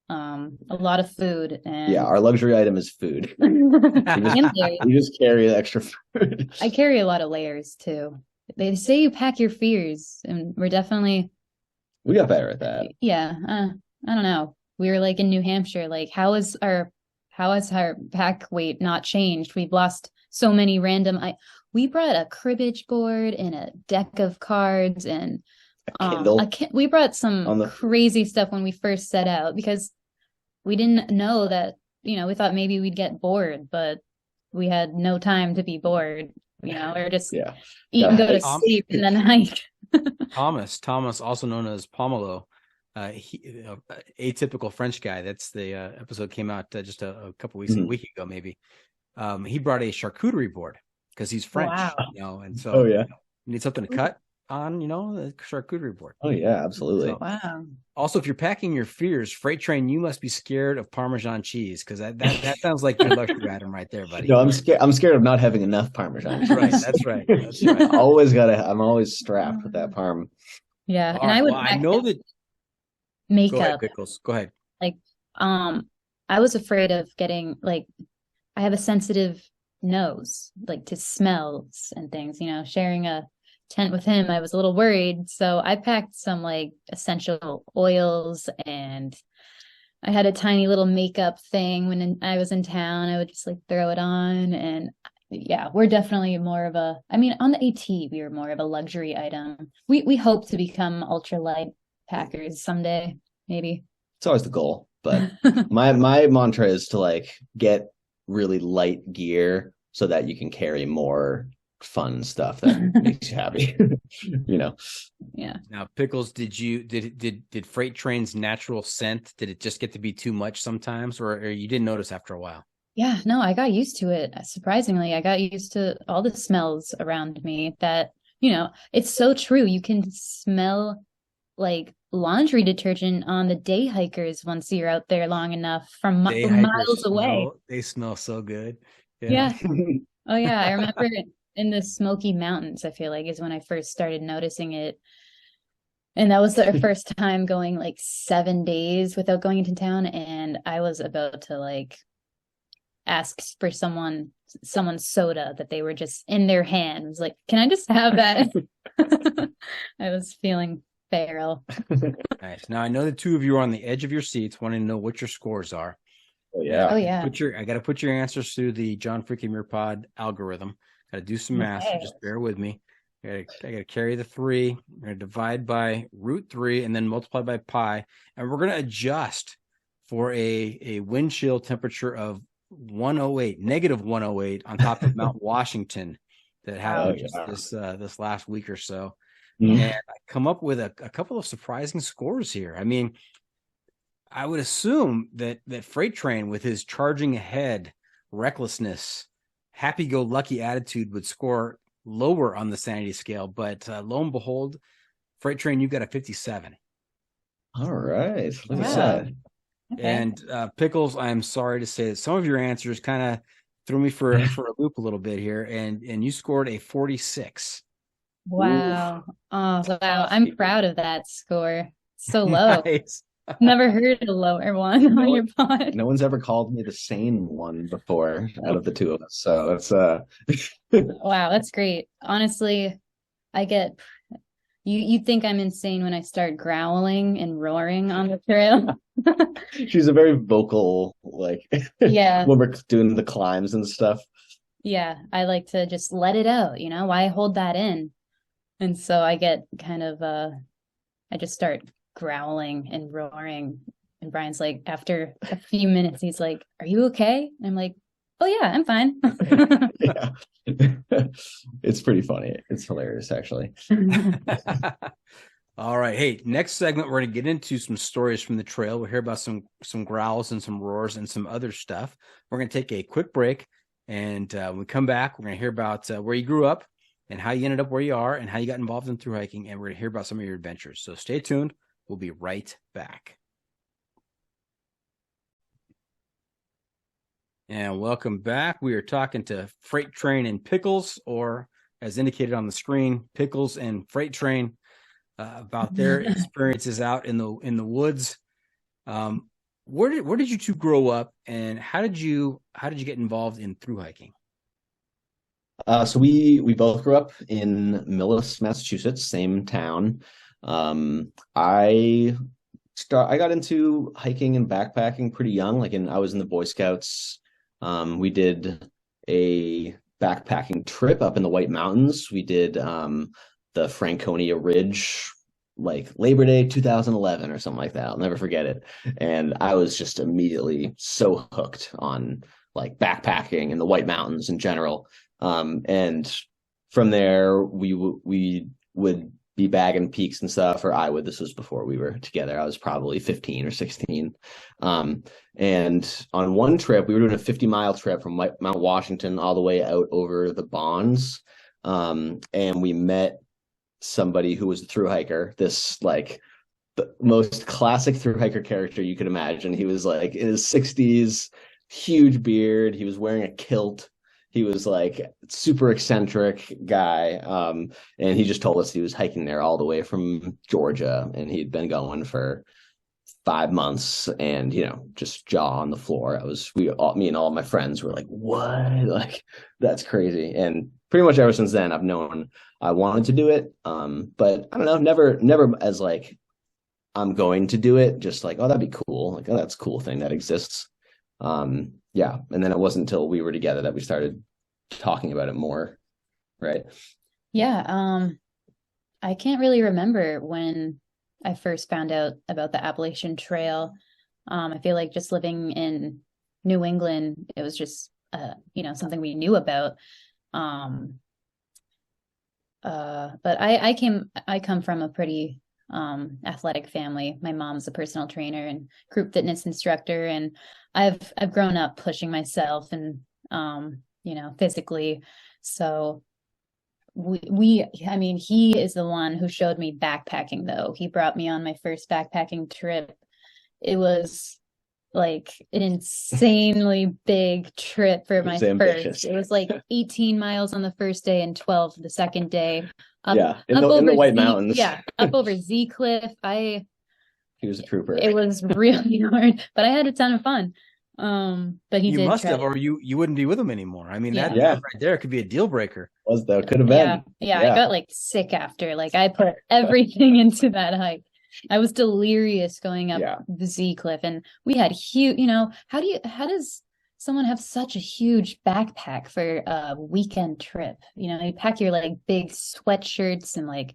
A lot of food, and Yeah, our luxury item is food. and layers. We just carry the extra food. I carry a lot of layers too. They say you pack your fears, and we're definitely, We got better at that. yeah. I don't know. We were like in New Hampshire. Like, how has our pack weight not changed? We've lost so many random. We brought a cribbage board and a deck of cards and A Kindle. we brought some On the- crazy stuff when we first set out because we didn't know that, you know, we thought maybe we'd get bored, but we had no time to be bored, you know, or just Yeah. eat and go to Tom- sleep and then hike. Thomas, also known as Pomelo, atypical French guy. That's the episode came out just a couple weeks, a week ago maybe. He brought a charcuterie board because he's French, Wow. and so Oh yeah. you need something to cut on, the charcuterie board. Oh yeah, absolutely. So, Wow. also, if you're packing your fears, Freight Train, you must be scared of Parmesan cheese because that sounds like your luxury item right there, buddy. No, I'm scared. I'm scared of not having enough Parmesan cheese. Right, that's right. That's right. I'm always strapped with that parm. Yeah. All And right, I would well, I know that. Go ahead, makeup. Pickles. Go ahead. Like, I was afraid of getting like, I have a sensitive nose, like to smells and things, sharing a tent with him, I was a little worried. So I packed some like essential oils, and I had a tiny little makeup thing when I was in town. I would just like throw it on. And yeah, we're definitely more of on the AT, we were more of a luxury item. We hope to become ultralight packers someday, maybe. It's always the goal, but my mantra is to like get really light gear so that you can carry more fun stuff that makes you happy. Yeah. Now, Pickles, did Freight Train's natural scent, did it just get to be too much sometimes, or you didn't notice after a while? Yeah, no, I got used to it. Surprisingly, I got used to all the smells around me that, it's so true. You can smell like laundry detergent on the day hikers once you're out there long enough from miles away. They smell so good. Yeah. Oh yeah, I remember in the Smoky Mountains, I feel like is when I first started noticing it. And that was our first time going like 7 days without going into town, and I was about to like ask for someone's soda that they were just in their hand. I was like, can I just have that? I was feeling feral. Nice. Now I know the two of you are on the edge of your seats wanting to know what your scores are. Oh yeah. Oh yeah. I got to put your answers through the John Freaking Muir Pod algorithm. Got to do some math. So just bear with me. I got to carry the 3. We're going to divide by √3 and then multiply by pi. And we're going to adjust for a wind chill temperature of negative 108 on top of Mount Washington that happened this last week or so. And I come up with a couple of surprising scores here. I mean, I would assume that Freight Train, with his charging ahead, recklessness, happy-go-lucky attitude, would score lower on the sanity scale. But lo and behold, Freight Train, you got a 57. All right. Look at Wow. that. Okay. And Pickles, I'm sorry to say that some of your answers kind of threw me for a loop a little bit here, and you scored a 46. Wow. Oof. Oh, wow. I'm proud of that score. So low. Nice. Never heard a lower one on your pod. No one's ever called me the sane one before out of the two of us. So it's Wow, that's great. Honestly, I get you think I'm insane when I start growling and roaring on the trail. She's a very vocal, like yeah. when we're doing the climbs and stuff. Yeah, I like to just let it out, why hold that in? And so I get kind of I just start growling and roaring, and Brian's like, after a few minutes, he's like, "Are you okay?" And I'm like, "Oh yeah, I'm fine." Yeah. It's pretty funny. It's hilarious, actually. All right. Hey, next segment, we're going to get into some stories from the trail. We'll hear about some growls and some roars and some other stuff. We're going to take a quick break, and when we come back, we're going to hear about where you grew up and how you ended up where you are and how you got involved in thru hiking, and we're going to hear about some of your adventures. So stay tuned. We'll be right back. And welcome back. We are talking to Freight Train and Pickles, or as indicated on the screen, Pickles and Freight Train, about their experiences out in the woods. Where did you two grow up, and how did you get involved in thru hiking? So we both grew up in Millis, Massachusetts, same town. I got into hiking and backpacking pretty young. I was in the Boy Scouts. We did a backpacking trip up in the White Mountains. We did the Franconia Ridge, like Labor Day 2011 or something like that. I'll never forget it. And I was just immediately so hooked on like backpacking and the White Mountains in general. And from there, we would be bagging peaks and stuff, or I would. This was before we were together. I was probably 15 or 16. And on one trip, we were doing a 50-mile trip from Mount Washington all the way out over the Bonds. And we met somebody who was a thru hiker, this like the most classic thru hiker character you could imagine. He was like in his 60s, huge beard. He was wearing a kilt. He was like super eccentric guy. And he just told us he was hiking there all the way from Georgia, and he'd been going for 5 months, and just jaw on the floor. Me and all my friends were like, what? Like, that's crazy. And pretty much ever since then, I've known I wanted to do it. But I don't know, never as like I'm going to do it, just like, oh, that'd be cool. Like, oh, that's a cool thing that exists. Yeah. And then it wasn't until we were together that we started talking about it more. Right. Yeah. I can't really remember when I first found out about the Appalachian Trail. I feel like just living in New England, it was just, something we knew about. But I come from a pretty athletic family. My mom's a personal trainer and group fitness instructor, and I've grown up pushing myself and physically. So he is the one who showed me backpacking, though. He brought me on my first backpacking trip. It was like an insanely big trip for my first. It was like 18 miles on the first day and 12 the second day. In the White Mountains. Yeah, up over Z Cliff. He was a trooper. It was really hard, but I had a ton of fun. But you must have, or you wouldn't be with him anymore. I mean, that right there could be a deal breaker. Was though, could have been. Yeah, I got like sick after. Like, I put everything into that hike. I was delirious going up the Z Cliff, and we had huge. How does someone have such a huge backpack for a weekend trip? You pack your like big sweatshirts and like.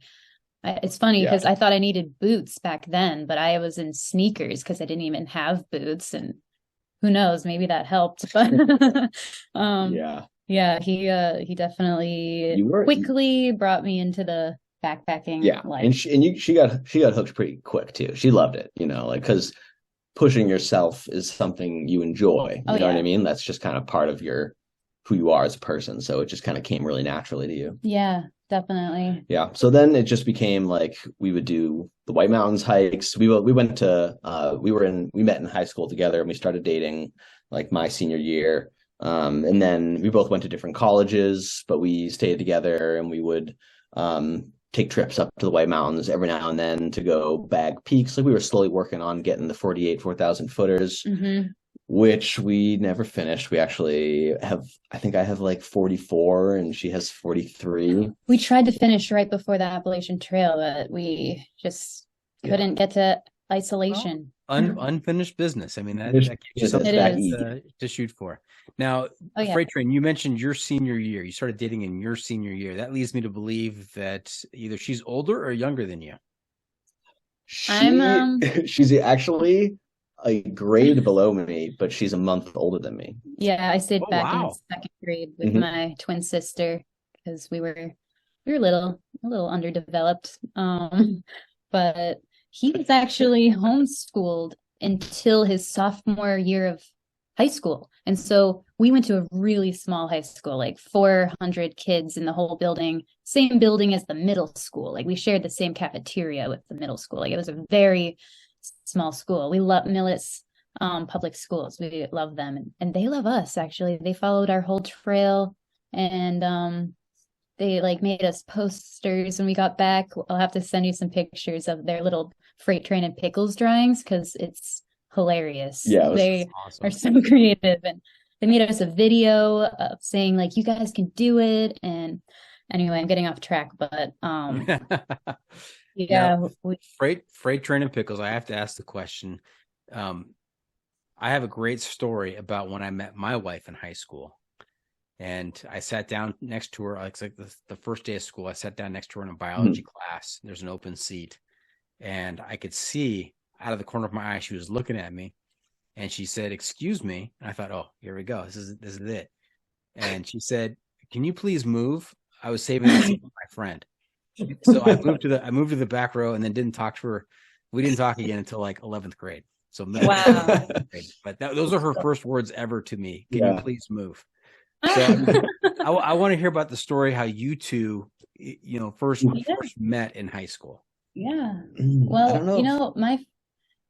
It's funny because I thought I needed boots back then, but I was in sneakers because I didn't even have boots, and who knows, maybe that helped. But he definitely quickly brought me into the backpacking life. And she got hooked pretty quick too. She loved it, like, because pushing yourself is something you enjoy. You know what I mean? That's just kind of part of who you are as a person. So it just kind of came really naturally to you. Yeah, definitely. Yeah. So then it just became like we would do the White Mountains hikes. We met in high school together, and we started dating like my senior year. And then we both went to different colleges, but we stayed together, and we would take trips up to the White Mountains every now and then to go bag peaks. Like, we were slowly working on getting the 4,000 footers, which we never finished. We actually I think I have like 44 and she has 43. We tried to finish right before the Appalachian Trail, but we just couldn't get to isolation. Unfinished business. I mean, that gives you something to shoot for. Now, Freight Train, you mentioned your senior year. You started dating in your senior year. That leads me to believe that either she's older or younger than you. She's actually a grade below me, but she's a month older than me. Yeah, I stayed back in second grade with my twin sister because we were a little underdeveloped. But he was actually homeschooled until his sophomore year of high school. And so we went to a really small high school, like 400 kids in the whole building, same building as the middle school. Like, we shared the same cafeteria with the middle school. Like, it was a very small school. We love Millis public schools. We love them, and they love us. Actually, they followed our whole trail, and they like made us posters when we got back. I'll have to send you some pictures of their little Freight Train and Pickles drawings because it's hilarious. Yeah, they awesome. are so creative, and they made us a video of saying like, you guys can do it. And anyway, I'm getting off track, but Freight Train and Pickles. I have to ask the question. I have a great story about when I met my wife in high school, and I sat down next to her. It's like the first day of school. I sat down next to her in a biology class. There's an open seat, and I could see out of the corner of my eye she was looking at me, and she said, "Excuse me." And I thought, "Oh, here we go. This is it." And she said, "Can you please move? I was saving this for my friend." So I moved to the back row and then didn't talk to her. We didn't talk again until like 11th grade. So Wow. but those are her first words ever to me. Can you please move? So I want to hear about the story how you two, first met in high school. Yeah. Well,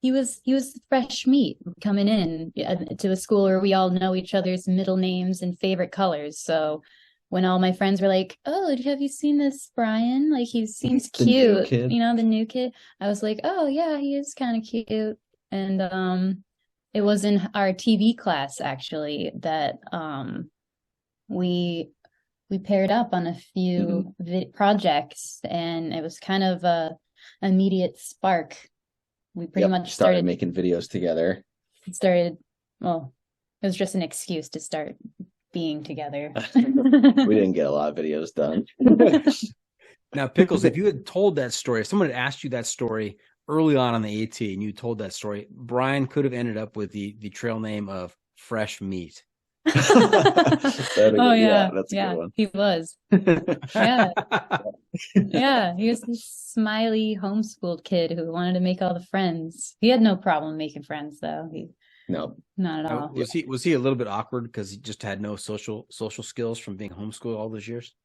he was the fresh meat coming in to a school where we all know each other's middle names and favorite colors. So when all my friends were like, "Oh, have you seen this Brian? Like he seems cute, the new kid." I was like, "Oh yeah, he is kind of cute." And it was in our TV class actually that we paired up on a few projects, and it was kind of a immediate spark. We pretty much started making videos together. It was just an excuse to start being together. We didn't get a lot of videos done. Now, Pickles, if you had told that story, if someone had asked you that story early on the AT and you told that story, Brian could have ended up with the trail name of Fresh Meat. That's a good one. He was. He was this smiley homeschooled kid who wanted to make all the friends. He had no problem making friends though. No, not at all. Was he a little bit awkward because he just had no social skills from being homeschooled all those years?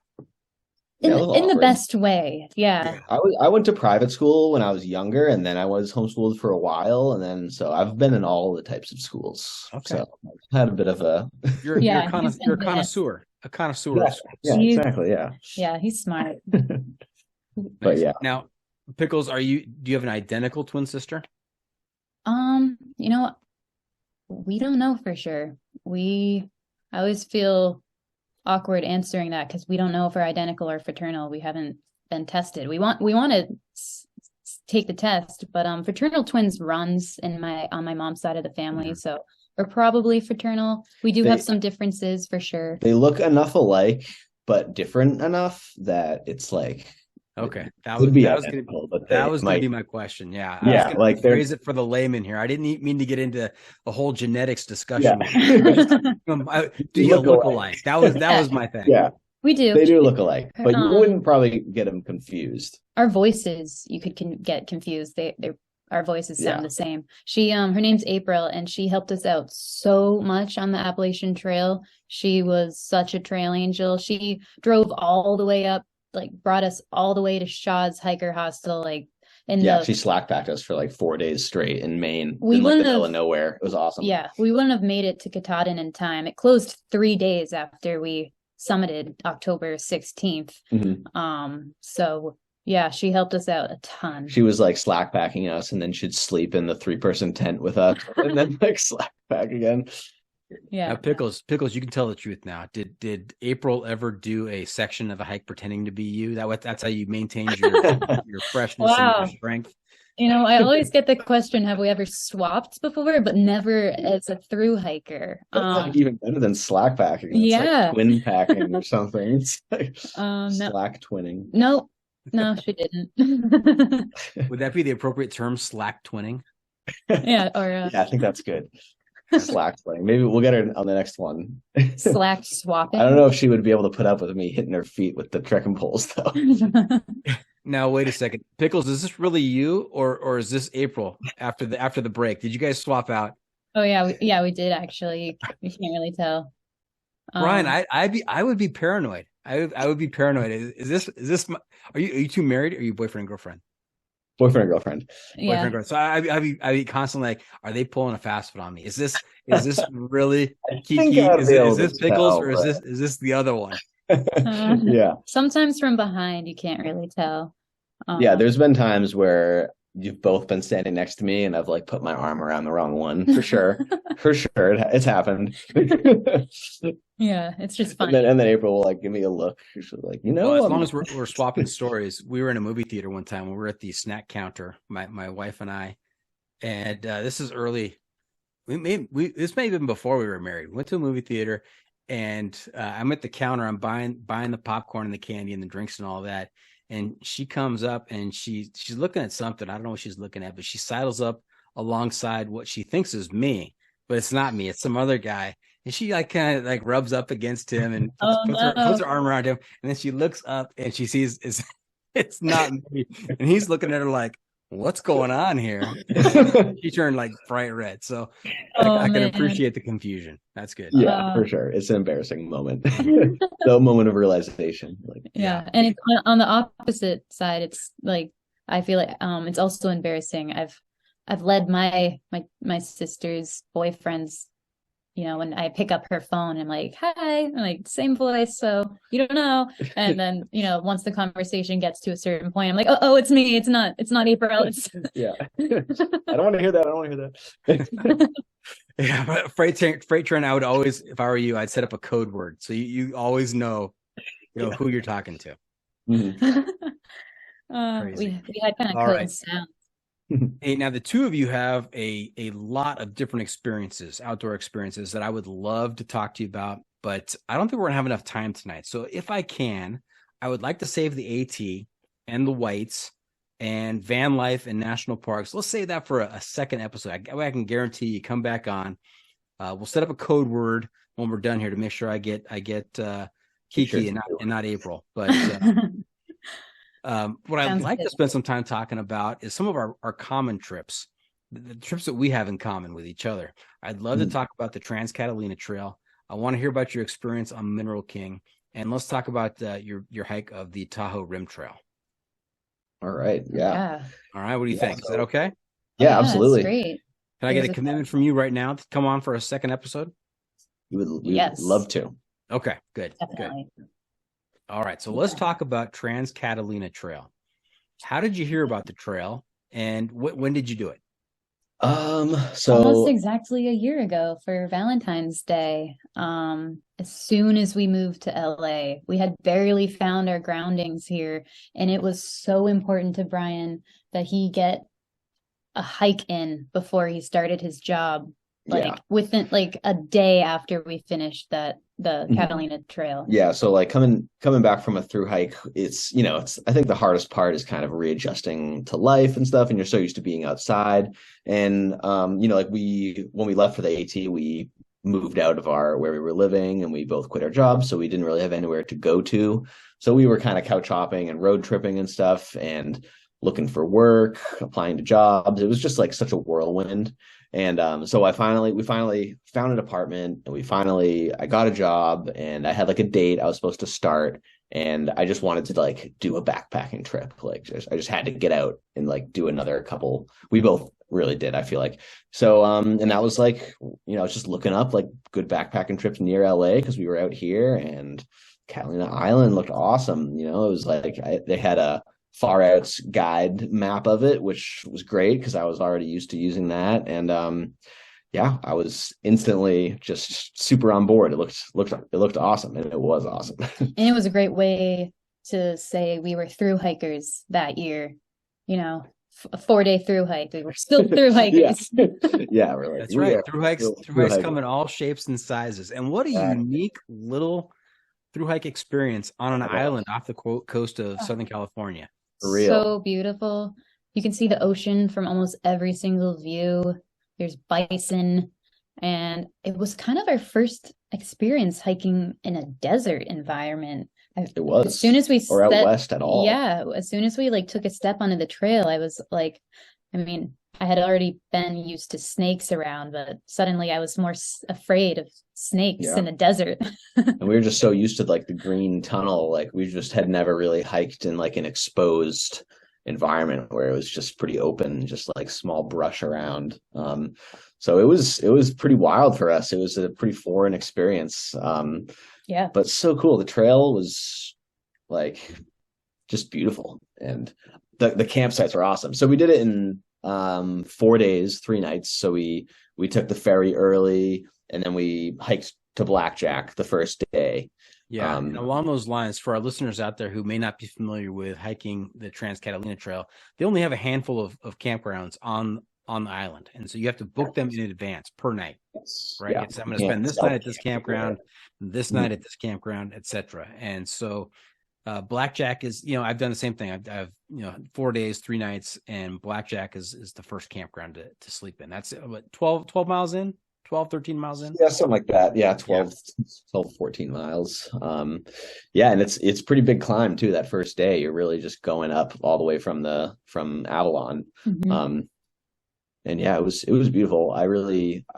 In the best way. Yeah. I went to private school when I was younger, and then I was homeschooled for a while, and then so I've been in all the types of schools. Okay. So I've had a bit of a you're a connoisseur. A connoisseur. Yeah, exactly. Yeah. Yeah, he's smart. But yeah. Now, Pickles, do you have an identical twin sister? We don't know for sure. I always feel awkward answering that because we don't know if we're identical or fraternal. We haven't been tested. We want to take the test, but fraternal twins runs on my mom's side of the family, so we're probably fraternal. We do have some differences for sure. They look enough alike, but different enough that it's like. Okay, that was going to be my question. Yeah, I was going to phrase it for the layman here. I didn't mean to get into a whole genetics discussion. Yeah. Do you look alike? That was my thing. Yeah, we do. They do look alike, but you wouldn't probably get them confused. Our voices, you could get confused. Our voices sound the same. She, her name's April, and she helped us out so much on the Appalachian Trail. She was such a trail angel. She drove all the way up. Brought us all the way to Shaw's Hiker Hostel, she slack packed us for 4 days straight in Maine, in the middle of nowhere. It was awesome. Yeah, we wouldn't have made it to Katahdin in time. It closed 3 days after we summited October 16th. Mm-hmm. So yeah, she helped us out a ton. She was slack packing us, and then she'd sleep in the 3-person tent with us, and then slack pack again. Yeah. Now, Pickles, you can tell the truth now. Did April ever do a section of the hike pretending to be you? That's how you maintained your freshness and your strength. I always get the question, have we ever swapped before? But never as a through hiker. That's even better than slack packing. It's twin packing or something. It's slack twinning. No, she didn't. Would that be the appropriate term, slack twinning? Yeah, I think that's good. Slack twinning. Maybe we'll get her on the next one. Slack swapping. I don't know if she would be able to put up with me hitting her feet with the trekking poles, though. Now, wait a second, Pickles. Is this really you, or is this April after the break? Did you guys swap out? Oh yeah, we did actually. You can't really tell. Brian, I would be paranoid. I would be paranoid. Is this? Are you two married? Or are you boyfriend and girlfriend? Boyfriend and girlfriend. Yeah. Boyfriend and girlfriend. So I'd be constly are they pulling a fast one on me? Is this really Kiki? Is this Pickles, or is this the other one? Yeah. Sometimes from behind you can't really tell. There's been times where you've both been standing next to me and I've put my arm around the wrong one, for sure. For sure. It's happened. Yeah, it's just funny. And then April will give me a look. She's like, as long as we're swapping stories. We were in a movie theater one time when we were at the snack counter, my wife and I, and this is early. This may have been before we were married. We went to a movie theater, and I'm at the counter. I'm buying the popcorn and the candy and the drinks and all that. And she comes up and she's looking at something. I don't know what she's looking at, but she sidles up alongside what she thinks is me, but it's not me. It's some other guy. And she kind of rubs up against him and puts her arm around him. And then she looks up and she sees It's not me. And he's looking at her like, what's going on here? She turned like bright red. So I can appreciate the confusion. That's good. Yeah, for sure. It's an embarrassing moment. The moment of realization. Like, yeah. And it's on the opposite side. It's like, I feel like it's also embarrassing. I've led my sister's boyfriends, you know, when I pick up her phone, I'm like, hi, I'm like, same voice, so you don't know. And then, you know, once the conversation gets to a certain point, I'm like, oh, it's me. It's not April. It's yeah. I don't want to hear that. I don't want to hear that. Yeah, but freight train, I would always, if I were you, I'd set up a code word. So you always know, who you're talking to. Mm-hmm. We had kind of code sounds. Hey, now the two of you have a lot of different experiences, outdoor experiences that I would love to talk to you about, but I don't think we're gonna have enough time tonight. So if I can, I would like to save the AT and the whites and van life and national parks. Let's save that for a second episode. I can guarantee you come back on. We'll set up a code word when we're done here to make sure I get Kiki and not April. But what I'd like to spend some time talking about is some of our common trips, the trips that we have in common with each other. I'd love to talk about the Trans-Catalina Trail. I want to hear about your experience on Mineral King, and let's talk about your hike of the Tahoe Rim Trail. All right. Yeah. All right. What do you think? Is that okay? Yeah, absolutely. That's great. Can I get a commitment from you right now to come on for a second episode? We would love to. Okay, good. Definitely. Good. All right, so let's talk about Trans-Catalina Trail. How did you hear about the trail, and when did you do it? So almost exactly a year ago for Valentine's Day. As soon as we moved to LA, we had barely found our groundings here, and it was so important to Brian that he get a hike in before he started his job. Within like a day after we finished the Catalina Trail. Yeah, so like coming back from a through hike, it's I think the hardest part is kind of readjusting to life and stuff, and you're so used to being outside. And like when we left for the AT, we moved out of where we were living, and we both quit our jobs, so we didn't really have anywhere to go to. So we were kind of couch hopping and road tripping and stuff, and looking for work, applying to jobs. It was just like such a whirlwind. And so we finally found an apartment, and I got a job, and I had like a date I was supposed to start, and I just wanted to like do a backpacking trip. Like I just had to get out and like do another couple. We both really did, I feel like. So and that was like, I was just looking up like good backpacking trips near LA because we were out here, and Catalina Island looked awesome. It was like they had a far outs guide map of it, which was great because I was already used to using that. And I was instantly just super on board. It looked awesome, and it was awesome. And it was a great way to say we were through hikers that year. A 4-day through hike. We were still through hikers. Yeah, we're like, that's right. Through hikes come in all shapes and sizes. And what a unique little through hike experience on an island off the coast of Southern California. So beautiful. You can see the ocean from almost every single view. There's bison, and it was kind of our first experience hiking in a desert environment. It was. As soon as we out west at all. Yeah, as soon as we like took a step onto the trail, I was like, I had already been used to snakes around, but suddenly I was more afraid of snakes in the desert. And we were just so used to like the green tunnel. Like we just had never really hiked in like an exposed environment where it was just pretty open, just like small brush around. So it was pretty wild for us. It was a pretty foreign experience. But so cool. The trail was like just beautiful, and the campsites were awesome. So we did it in 4 days, 3 nights. So we took the ferry early, and then we hiked to Blackjack the first day. Yeah. And along those lines, for our listeners out there who may not be familiar with hiking the Trans-Catalina Trail, they only have a handful of campgrounds on the island. And so you have to book them in advance per night, right? Yeah. I'm going to spend this night at this campground, this night at this campground, etc. And so Blackjack is, I've done the same thing. I've 4 days, 3 nights, and Blackjack is the first campground to sleep in. That's what, 12 miles in, 12, 13 miles in. Yeah, something like that. Yeah, 12, 14 miles. Yeah, and it's pretty big climb too. That first day, you're really just going up all the way from Avalon. Mhm. And yeah, it was beautiful. I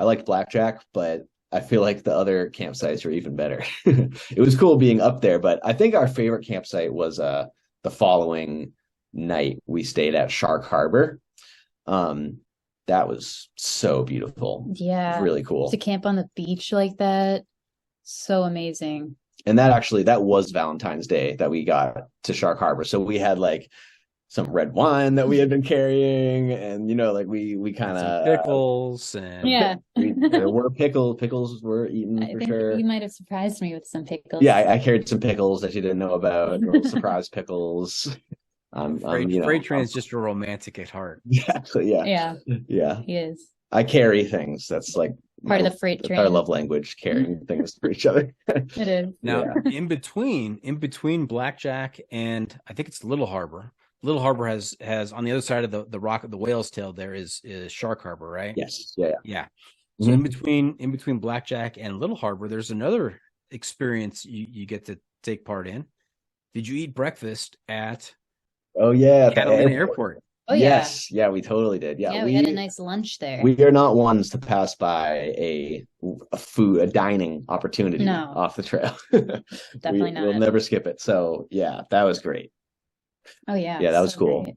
liked Blackjack, but I feel like the other campsites are even better. It was cool being up there, but I think our favorite campsite was the following night we stayed at Shark Harbor. Um, that was so beautiful. Yeah. Really cool. To camp on the beach like that, so amazing. And that was Valentine's Day that we got to Shark Harbor. So we had like some red wine that we had been carrying, and like we kind of pickles and Yeah. there were pickles were eaten I for think sure. you might have surprised me with some pickles. Yeah, I carried some pickles that you didn't know about, little surprise pickles. Freight train is just a romantic at heart. Exactly. Yeah. He is I carry things. That's like part of the freight train. Our love language, carrying things for each other. It is. Now, in between Blackjack and I think it's Little Harbor. Little Harbor has on the other side of the rock of the whale's tail there is Shark Harbor, right? Yes. Yeah. So in between Blackjack and Little Harbor, there's another experience you get to take part in. Did you eat breakfast at Catalina Airport? Oh yes, yeah, we totally did. Yeah, we had a nice lunch there. We are not ones to pass by a dining opportunity off the trail. Definitely not. We'll never skip it. So yeah, that was great. Oh yeah. Yeah, that was cool. Great.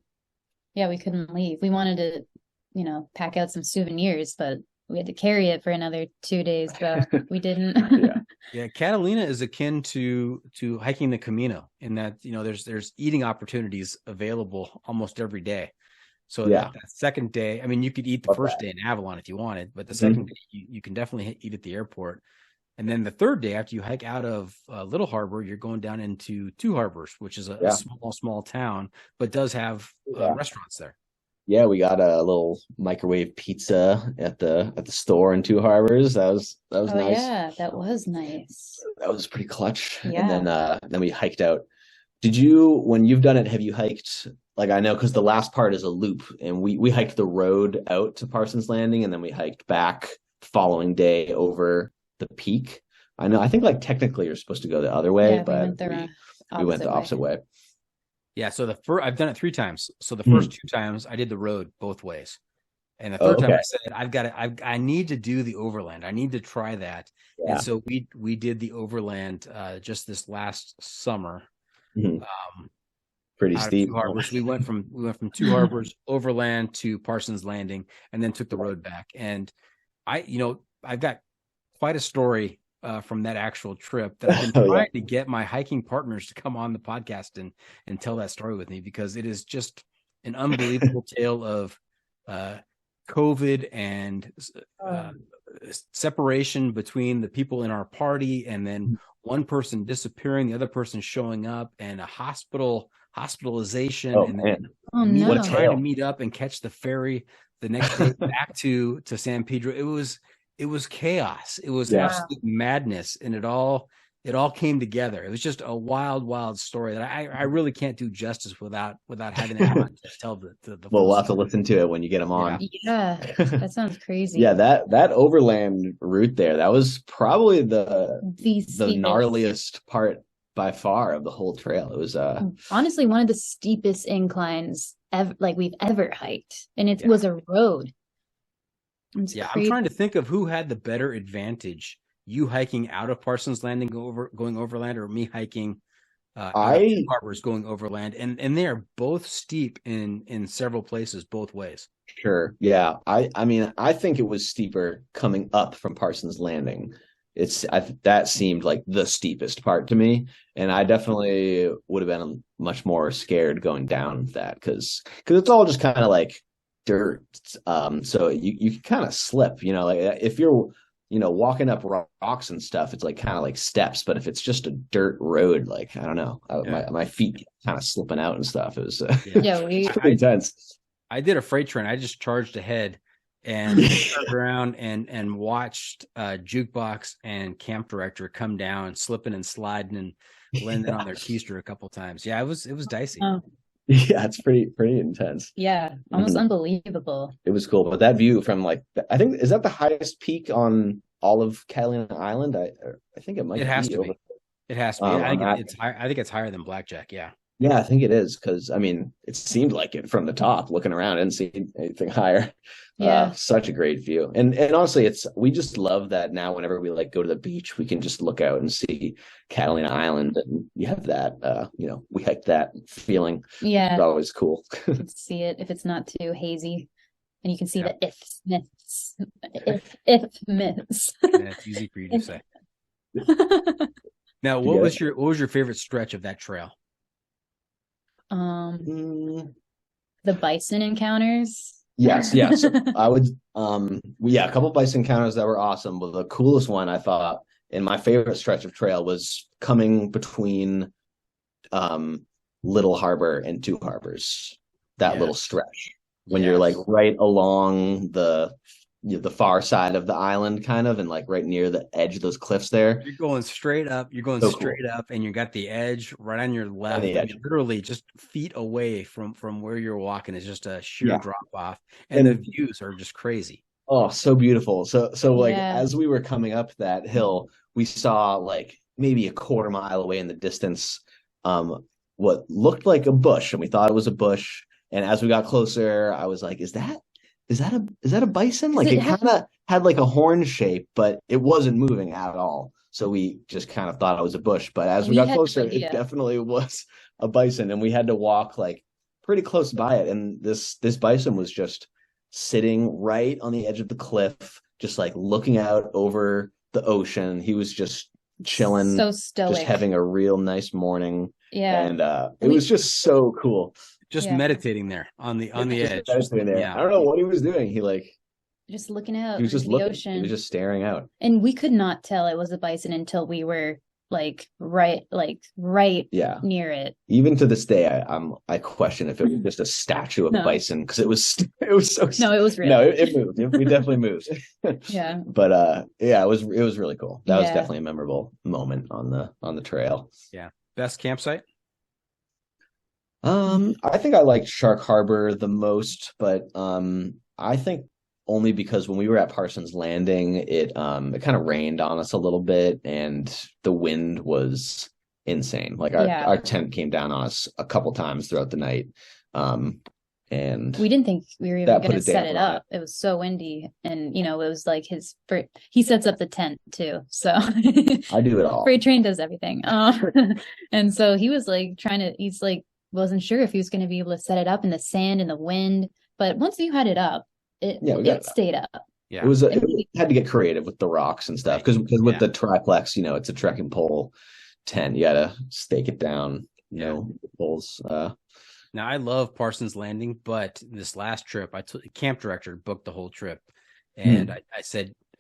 Yeah, we couldn't leave. We wanted to, pack out some souvenirs, but we had to carry it for another 2 days, but we didn't. Yeah, Catalina is akin to hiking the Camino in that there's eating opportunities available almost every day. So that second day, I mean, you could eat the first day in Avalon if you wanted, but the second day you can definitely eat at the airport. And then the third day, after you hike out of Little Harbor, you're going down into Two Harbors, which is a small town, but does have restaurants there. Yeah, we got a little microwave pizza at the store in Two Harbors. That was nice. Yeah, that was nice. That was pretty clutch. Yeah. And then we hiked out. When you've done it, have you hiked, like, I know because the last part is a loop, and we hiked the road out to Parsons Landing, and then we hiked back the following day over the peak. I think like technically you're supposed to go the other way, but we went the opposite way. Yeah, so I've done it 3 times. So the first 2 times I did the road both ways, and the third time I said I need to do the overland. I need to try that, and so we did the overland just this last summer. Pretty steep. Two Harbors. We went from Two Harbors overland to Parsons Landing, and then took the road back. And I've got quite a story from that actual trip that I've been trying to get my hiking partners to come on the podcast and tell that story with me, because it is just an unbelievable tale of COVID and separation between the people in our party, and then one person disappearing, the other person showing up, and a hospitalization, and then trying to meet up and catch the ferry the next day back to San Pedro. It was chaos. It was absolute madness, and it all came together. It was just a wild story that I really can't do justice without having it on to tell the well, we'll have to listen to it when you get them on. Yeah, that sounds crazy. Yeah, that overland route there, that was probably the gnarliest part by far of the whole trail. It was honestly one of the steepest inclines we've ever hiked, and it was a road. I'm trying to think of who had the better advantage: you hiking out of Parsons Landing going overland, or me hiking Two Harbors going overland, and they are both steep in several places both ways. Sure. Yeah. I mean, I think it was steeper coming up from Parsons Landing. That seemed like the steepest part to me, and I definitely would have been much more scared going down that because it's all just kind of like dirt. So you can kind of slip, like if you're walking up rocks and stuff, it's like kind of like steps, but if it's just a dirt road, like I don't know, my feet kind of slipping out and stuff. It was pretty intense. I did a freight train. I just charged ahead and turned around and watched Jukebox and Camp Director come down, slipping and sliding and landing on their keister a couple times. Yeah, it was dicey. Yeah, it's pretty intense. Yeah, almost Mhm. unbelievable. It was cool, but that view from like I think is that the highest peak on all of Catalina Island? I think it It might has be to over. be. It has to be. I I'm think at it's high. I think it's higher than Blackjack. Yeah. Yeah, I think it is because I mean it seemed like it from the top looking around. I didn't see anything higher. Yeah. Such a great view. And honestly, it's we just love that now whenever we like go to the beach, we can just look out and see Catalina Island and you have that we like that feeling. It's Yeah. always cool. You can see it if it's not too hazy. And you can see the ifs, myths. If myths. Yeah, it's easy for you to say. Now, what was your favorite stretch of that trail? The bison encounters. Yes. I would a couple bison encounters that were awesome, but the coolest one I thought and my favorite stretch of trail was coming between Little Harbor and Two Harbors. That little stretch when you're like right along the far side of the island kind of and like right near the edge of those cliffs there. You're going straight up, and you got the edge right on your left. I mean, literally just feet away from where you're walking is just a sheer drop off. And the views are just crazy. Oh, so beautiful. So like as we were coming up that hill, we saw like maybe a quarter mile away in the distance what looked like a bush, and we thought it was a bush. And as we got closer, I was like, is that a bison? Like it kind of had like a horn shape, but it wasn't moving at all. So we just kind of thought it was a bush. But as we got closer, it definitely was a bison, and we had to walk like pretty close by it. And this bison was just sitting right on the edge of the cliff, just like looking out over the ocean. He was just chilling, so stoic, just having a real nice morning. Yeah, and it was just so cool. Just meditating there on the edge. Yeah. I don't know what he was doing. He like just looking out. He was just looking. Ocean. He was just staring out. And we could not tell it was a bison until we were right near it. Even to this day, I question if it was just a statue of bison because it was so. No, it was real. No, it moved. We definitely moved. Yeah. But it was really cool. That was definitely a memorable moment on the trail. Yeah. Best campsite? I think I liked Shark Harbor the most, but I think only because when we were at Parsons Landing, it kind of rained on us a little bit, and the wind was insane. Like our tent came down on us a couple times throughout the night, and we didn't think we were even going to set it up. It was so windy, and it was like he sets up the tent too. So I do it all. Freight Train does everything, and so he was like he's like wasn't sure if he was going to be able to set it up in the sand and the wind, but once you had it up, it stayed up. Yeah, it had to get creative with the rocks and stuff because with the triplex, it's a trekking pole tent. You got to stake it down. Poles. Now I love Parsons Landing, but this last trip, camp director booked the whole trip, and I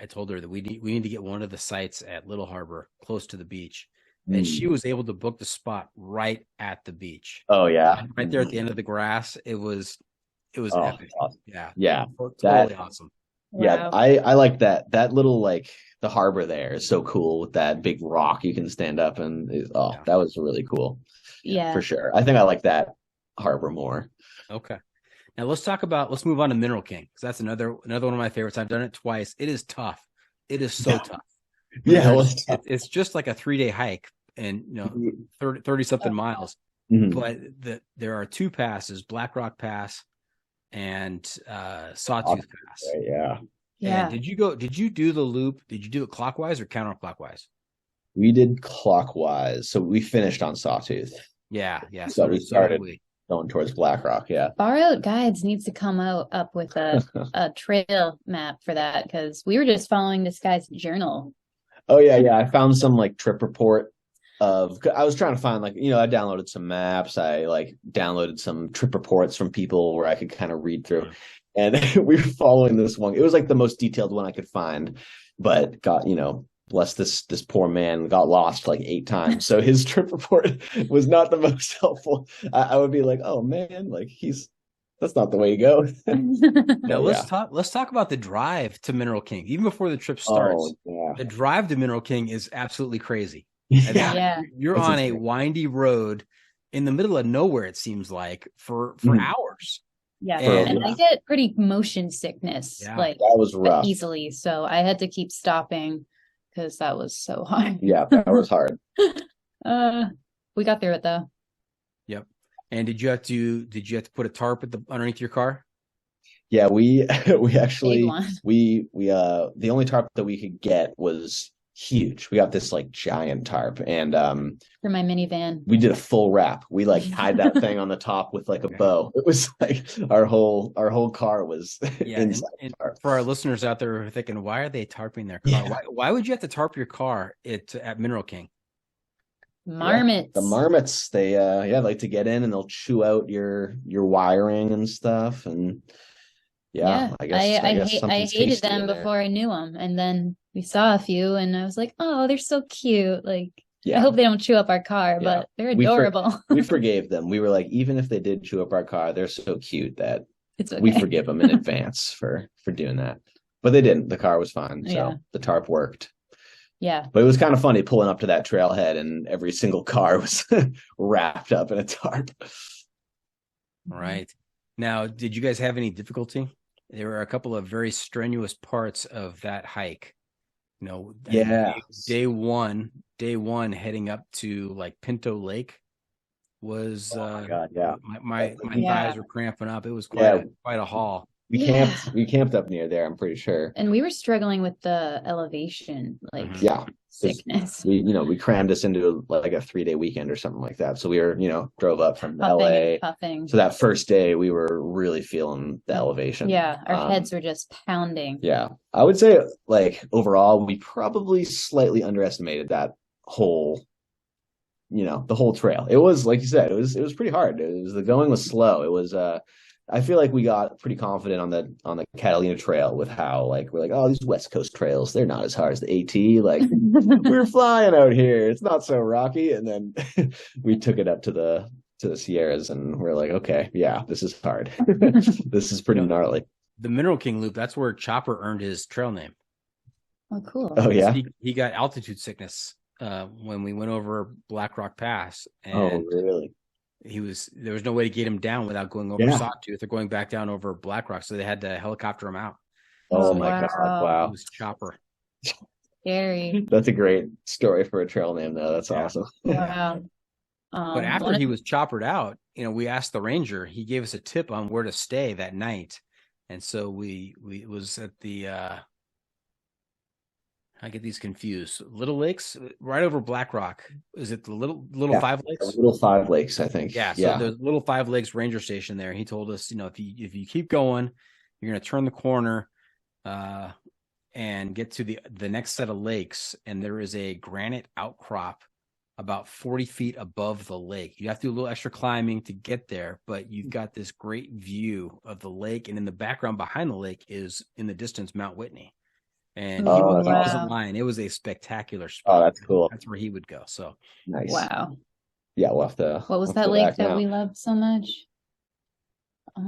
told her that we need to get one of the sites at Little Harbor close to the beach. And she was able to book the spot right at the beach. Oh yeah, right there at the end of the grass. It was epic. Awesome. Yeah, totally awesome. Yeah, wow. I like that little like the harbor there is so cool with that big rock you can stand up and that was really cool. Yeah, for sure. I think I like that harbor more. Okay, now let's move on to Mineral King because that's another one of my favorites. I've done it twice. It is tough. It is so tough. Yeah, it's just like a 3-day hike and 30 something miles. Mm-hmm. But there are two passes, Black Rock Pass and Sawtooth Pass. Right, yeah. Did you do the loop? Did you do it clockwise or counterclockwise? We did clockwise. So we finished on Sawtooth. Yeah. So we started going towards Black Rock. Yeah. Far Out Guides needs to come up with a trail map for that because we were just following this guy's journal. Oh yeah. I found some like trip report I was trying to find I downloaded some maps. I like downloaded some trip reports from people where I could kind of read through, and we were following this one. It was like the most detailed one I could find, but bless this poor man got lost like 8 times. So his trip report was not the most helpful. I would be like, oh man, like that's not the way to go. Now let's talk about the drive to Mineral King. Even before the trip starts, the drive to Mineral King is absolutely crazy. Yeah. You're on a windy road in the middle of nowhere, it seems like, for hours. Yeah. And- And I get pretty motion sickness, like that was rough. easily. So I had to keep stopping because that was so hard. Yeah, that was hard. We got through it though. Yep. And did you have to put a tarp underneath your car? Yeah, we actually Big one. we the only tarp that we could get was huge. We got this like giant tarp, and For my minivan. we did a full wrap. We like tied that thing on the top with like a bow. It was like our whole car was inside and the tarp. for our listeners out there who are thinking, why are they tarping their car? Yeah. Why would you have to tarp your car at Mineral King? Marmots. The marmots, they like to get in and they'll chew out your wiring and stuff. And I guess I hated them before I knew them, and then we saw a few, and I was like, "Oh, they're so cute!" Like, I hope they don't chew up our car, but they're adorable. We forgave them. We were like, even if they did chew up our car, they're so cute that It's okay. we forgive them in advance for doing that. But they didn't. The car was fine, so the tarp worked. Yeah, but it was kind of funny pulling up to that trailhead, and every single car was wrapped up in a tarp. Right. Now, did you guys have any difficulty? There were a couple of very strenuous parts of that hike. You know, day one heading up to like Pinto Lake was my God, yeah. My thighs were cramping up. It was quite a haul. We camped up near there, I'm pretty sure. And we were struggling with the elevation, like sickness. We crammed us into like a 3-day weekend or something like that. So we were, drove up from puffing. So that first day we were really feeling the elevation. Yeah, our heads were just pounding. Yeah. I would say like overall we probably slightly underestimated that whole the whole trail. It was, like you said, it was pretty hard. The going was slow. It was I feel like we got pretty confident on the Catalina Trail with how like we're like, oh, these West Coast trails, they're not as hard as the AT. Like we're flying out here. It's not so rocky. And then we took it up to the Sierras and we're like, okay, yeah, this is hard. This is pretty gnarly. The Mineral King Loop, that's where Chopper earned his trail name. Oh, cool. Oh, yeah. He got altitude sickness when we went over Black Rock Pass. And oh, really? There was no way to get him down without going over Sawtooth or going back down over Black Rock. So they had to helicopter him out. Oh, my God. Wow. It was Chopper. Scary. That's a great story for a trail name, though. That's awesome. Wow. But after he was choppered out, we asked the ranger. He gave us a tip on where to stay that night. And so we was at the I get these confused. Little Lakes, right over Black Rock. Is it the Little Five Lakes? Little Five Lakes, I think. Yeah. So there's Little Five Lakes ranger station there. He told us, if you keep going, you're going to turn the corner and get to the next set of lakes, and there is a granite outcrop about 40 feet above the lake. You have to do a little extra climbing to get there, but you've got this great view of the lake, and in the background behind the lake is, in the distance, Mount Whitney. And he wasn't lying. It was a spectacular spot. Oh, that's cool. That's where he would go. So nice. Wow. Yeah, we'll have to. What was that lake that we loved so much? I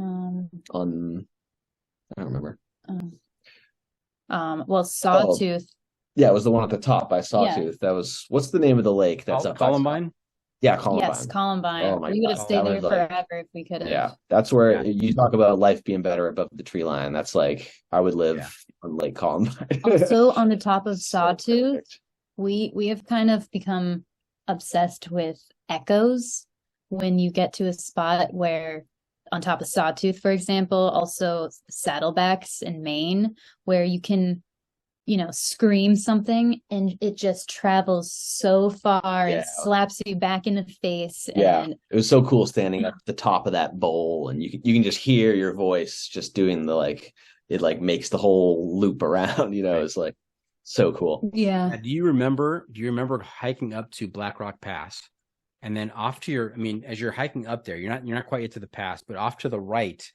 don't remember. Well, Sawtooth. Yeah, it was the one at the top by Sawtooth. Yeah. That was, what's the name of the lake that's up Columbine? Yeah, Columbine. Yes, Columbine. Oh my we would have God. stayed there That forever if we could have. Yeah, that's where you talk about life being better above the tree line. That's like, I would live on Lake Columbine. Also, on the top of Sawtooth, perfect. we have kind of become obsessed with echoes. When you get to a spot where, on top of Sawtooth, for example, also Saddlebacks in Maine, where you can, scream something and it just travels so far and slaps you back in the face. And it was so cool standing at the top of that bowl, and you can just hear your voice just doing the it makes the whole loop around. It's like so cool. Yeah. Do you remember hiking up to Black Rock Pass, and then off to as you're hiking up there, you're not quite yet to the pass, but off to the right,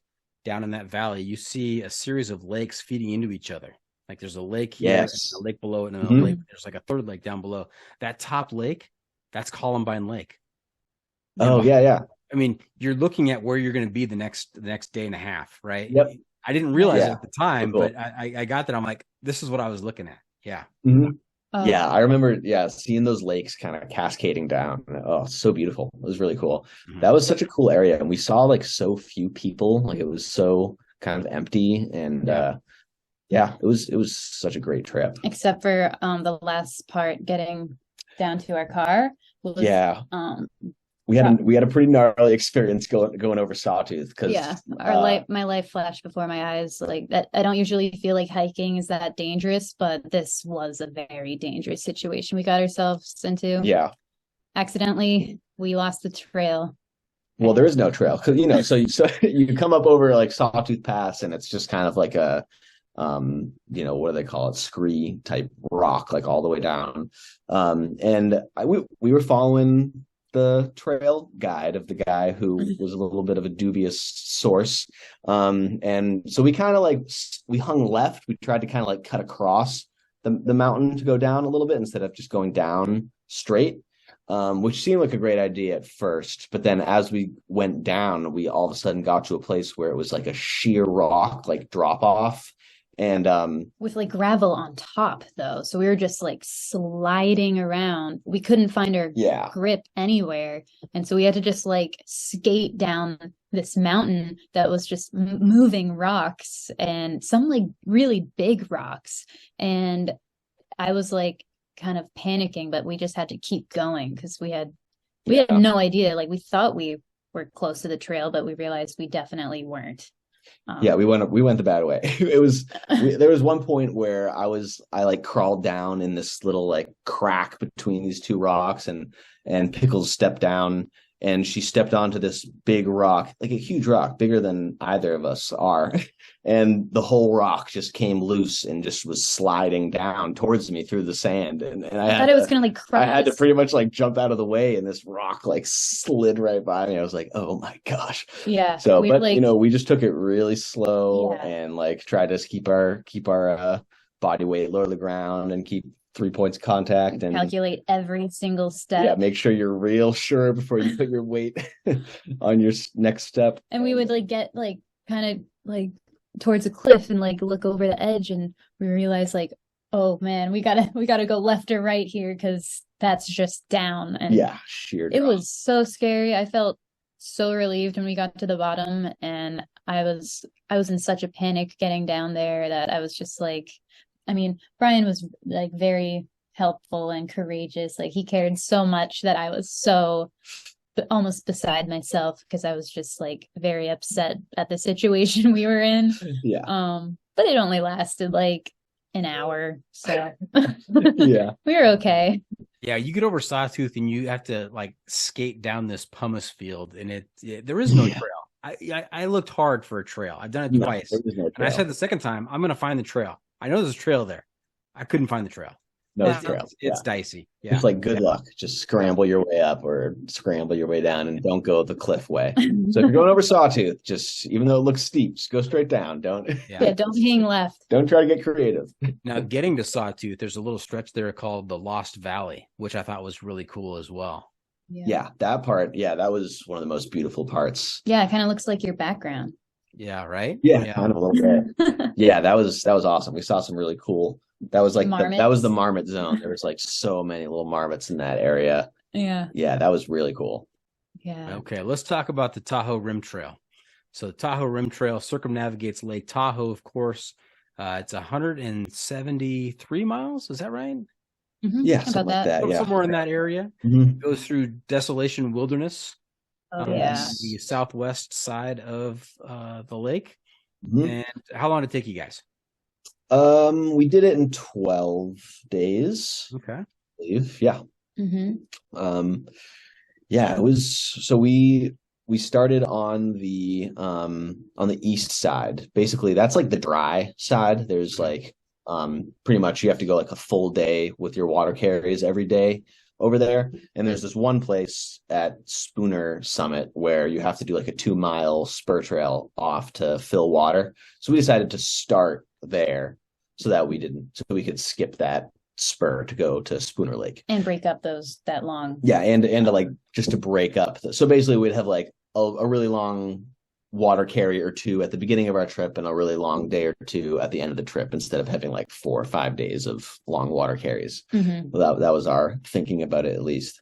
down in that valley, you see a series of lakes feeding into each other. Like there's a lake here, and a lake below it, and a lake. There's like a third lake down below. That top lake, that's Columbine Lake. Yeah. You're looking at where you're going to be the next day and a half, right? Yep. I didn't realize it at the time, cool. but I got that. I'm like, this is what I was looking at. Yeah. Mm-hmm. Oh, Yeah, I remember, seeing those lakes kind of cascading down. Oh, so beautiful. It was really cool. Mhm. That was such a cool area. And we saw like so few people. Like it was so kind of empty. And it was such a great trip. except for the last part getting down to our car was Yeah. um We had a pretty gnarly experience going over Sawtooth because yeah, my life flashed before my eyes like that. I don't usually feel like hiking is that dangerous, but this was a very dangerous situation we got ourselves into. yeah. Accidentally, we lost the trail. Well, there is no trail because so you come up over like Sawtooth Pass and it's just kind of like a what do they call it, scree type rock like all the way down. We were following the trail guide of the guy who was a little bit of a dubious source. And so we kind of like we hung left. We tried to kind of like cut across the mountain to go down a little bit instead of just going down straight. Which seemed like a great idea at first, but then as we went down, we all of a sudden got to a place where it was like a sheer rock, like drop off, and with like gravel on top though, so we were just like sliding around. We couldn't find our grip anywhere, and so we had to just like skate down this mountain that was just moving rocks, and some like really big rocks. And I was like kind of panicking, but we just had to keep going because we had no idea. Like we thought we were close to the trail, but we realized we definitely weren't. We went the bad way. There was one point where I like crawled down in this little like crack between these two rocks, and Pickles stepped down, and she stepped onto this big rock, like a huge rock, bigger than either of us are. And the whole rock just came loose and just was sliding down towards me through the sand. And I thought it was gonna like crush. I had to pretty much like jump out of the way, and this rock like slid right by me. I was like, oh my gosh. Yeah. So, but we just took it really slow and like tried to keep our body weight low to the ground and keep 3 points of contact and calculate every single step. Yeah, make sure you're real sure before you put your weight on your next step. And we would like get like kind of like towards a cliff and like look over the edge, and we realized like, oh man, we gotta go left or right here because that's just down. And sheer drop. It was so scary. I felt so relieved when we got to the bottom, and I was in such a panic getting down there that I was just like, I mean, Brian was like very helpful and courageous. Like he cared so much that I was so almost beside myself because I was just like very upset at the situation we were in. Yeah. But it only lasted like an hour, so we were okay. Yeah, you get over Sawtooth and you have to like skate down this pumice field, and there is no trail. I looked hard for a trail. I've done it twice, and I said the second time I'm going to find the trail. I know there's a trail there. I couldn't find the trail. No trail. It's dicey. Yeah. It's like good luck. Just scramble your way up or scramble your way down, and don't go the cliff way. So if you're going over Sawtooth, just even though it looks steep, just go straight down. Don't hang left. Don't try to get creative. Now, getting to Sawtooth, there's a little stretch there called the Lost Valley, which I thought was really cool as well. Yeah, that part. Yeah, that was one of the most beautiful parts. Yeah, it kind of looks like your background. Yeah, right? Yeah, kind of a little bit. Yeah, that was awesome. We saw some really cool. That was like that was the marmot zone. There was like so many little marmots in that area. Yeah, that was really cool. Yeah. Okay, let's talk about the Tahoe Rim Trail. So the Tahoe Rim Trail circumnavigates Lake Tahoe, of course. It's 173 miles. Is that right? Mm-hmm. Yeah, something like that. Yeah, somewhere in that area. Mm-hmm. It goes through Desolation Wilderness. The southwest side of the lake. Mm-hmm. And how long did it take you guys? We did it in 12 days. Okay. I believe. Yeah. Mm-hmm. It was, so we started on the east side. Basically, that's like the dry side. There's like pretty much you have to go like a full day with your water carries every day over there. And there's this one place at Spooner Summit where you have to do like a 2-mile spur trail off to fill water. So we decided to start there so we could skip that spur to go to Spooner Lake and break up that long. Yeah, and to like just to break up. So basically we'd have like a really long water carry or two at the beginning of our trip and a really long day or two at the end of the trip instead of having like 4 or 5 days of long water carries. Well, that was our thinking about it, at least.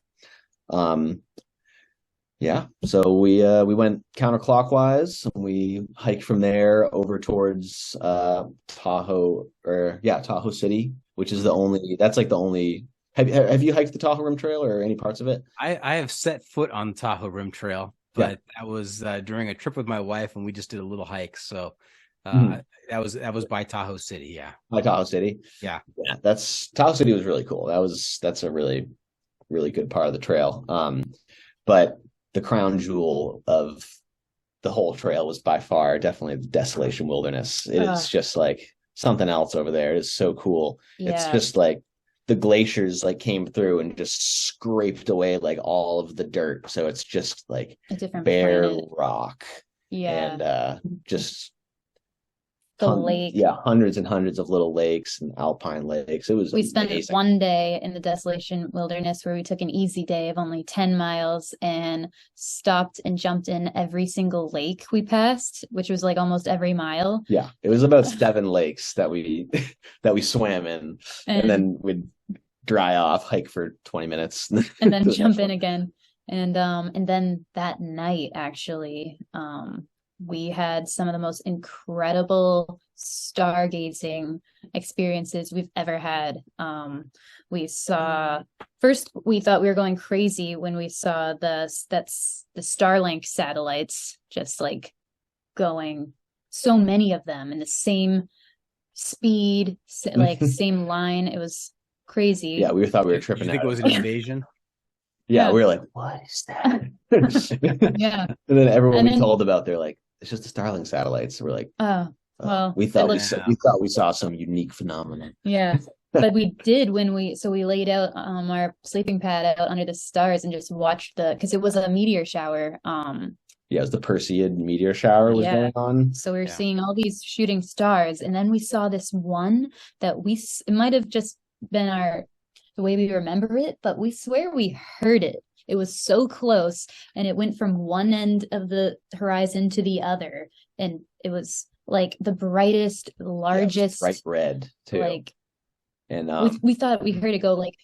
Yeah, so we went counterclockwise and we hiked from there over towards Tahoe City, which is that's like the only. Have you hiked the Tahoe Rim Trail or any parts of it? I have set foot on Tahoe Rim Trail, but that was during a trip with my wife, and we just did a little hike. So that was by Tahoe City, yeah. By Tahoe City, yeah. That's Tahoe City was really cool. That's a really, really good part of the trail. But the crown jewel of the whole trail was by far definitely the Desolation Wilderness. It's just like something else over there. It's so cool. Yeah. It's just like the glaciers like came through and just scraped away like all of the dirt. So it's just like a different bare planet. rock. Yeah. And just the lake. Yeah, hundreds and hundreds of little lakes and alpine lakes. It was We spent one day in the Desolation Wilderness where we took an easy day of only 10 miles and stopped and jumped in every single lake we passed, which was like almost every mile. Yeah, it was about 7 lakes that we swam in, and then we'd dry off, hike for 20 minutes, and then jump in again. And then that night, actually, we had some of the most incredible stargazing experiences we've ever had. We thought we were going crazy when we saw the Starlink satellites, just like going, so many of them in the same speed, like same line. It was crazy. Yeah, we thought we were tripping. You think it was an invasion? Yeah, we were like, what is that? Yeah. And then everyone we told about, they're like, it's just the Starlink satellites. We're like, well, we thought we saw some unique phenomenon. Yeah. But we did when we laid out our sleeping pad out under the stars and just watched because it was a meteor shower. Yeah, it was the Perseid meteor shower was going on. So we were seeing all these shooting stars, and then we saw this one that it might have just been the way we remember it, but we swear we heard it. It was so close, and it went from one end of the horizon to the other, and it was like the brightest, largest, bright red too. Like, and we thought we heard it go like,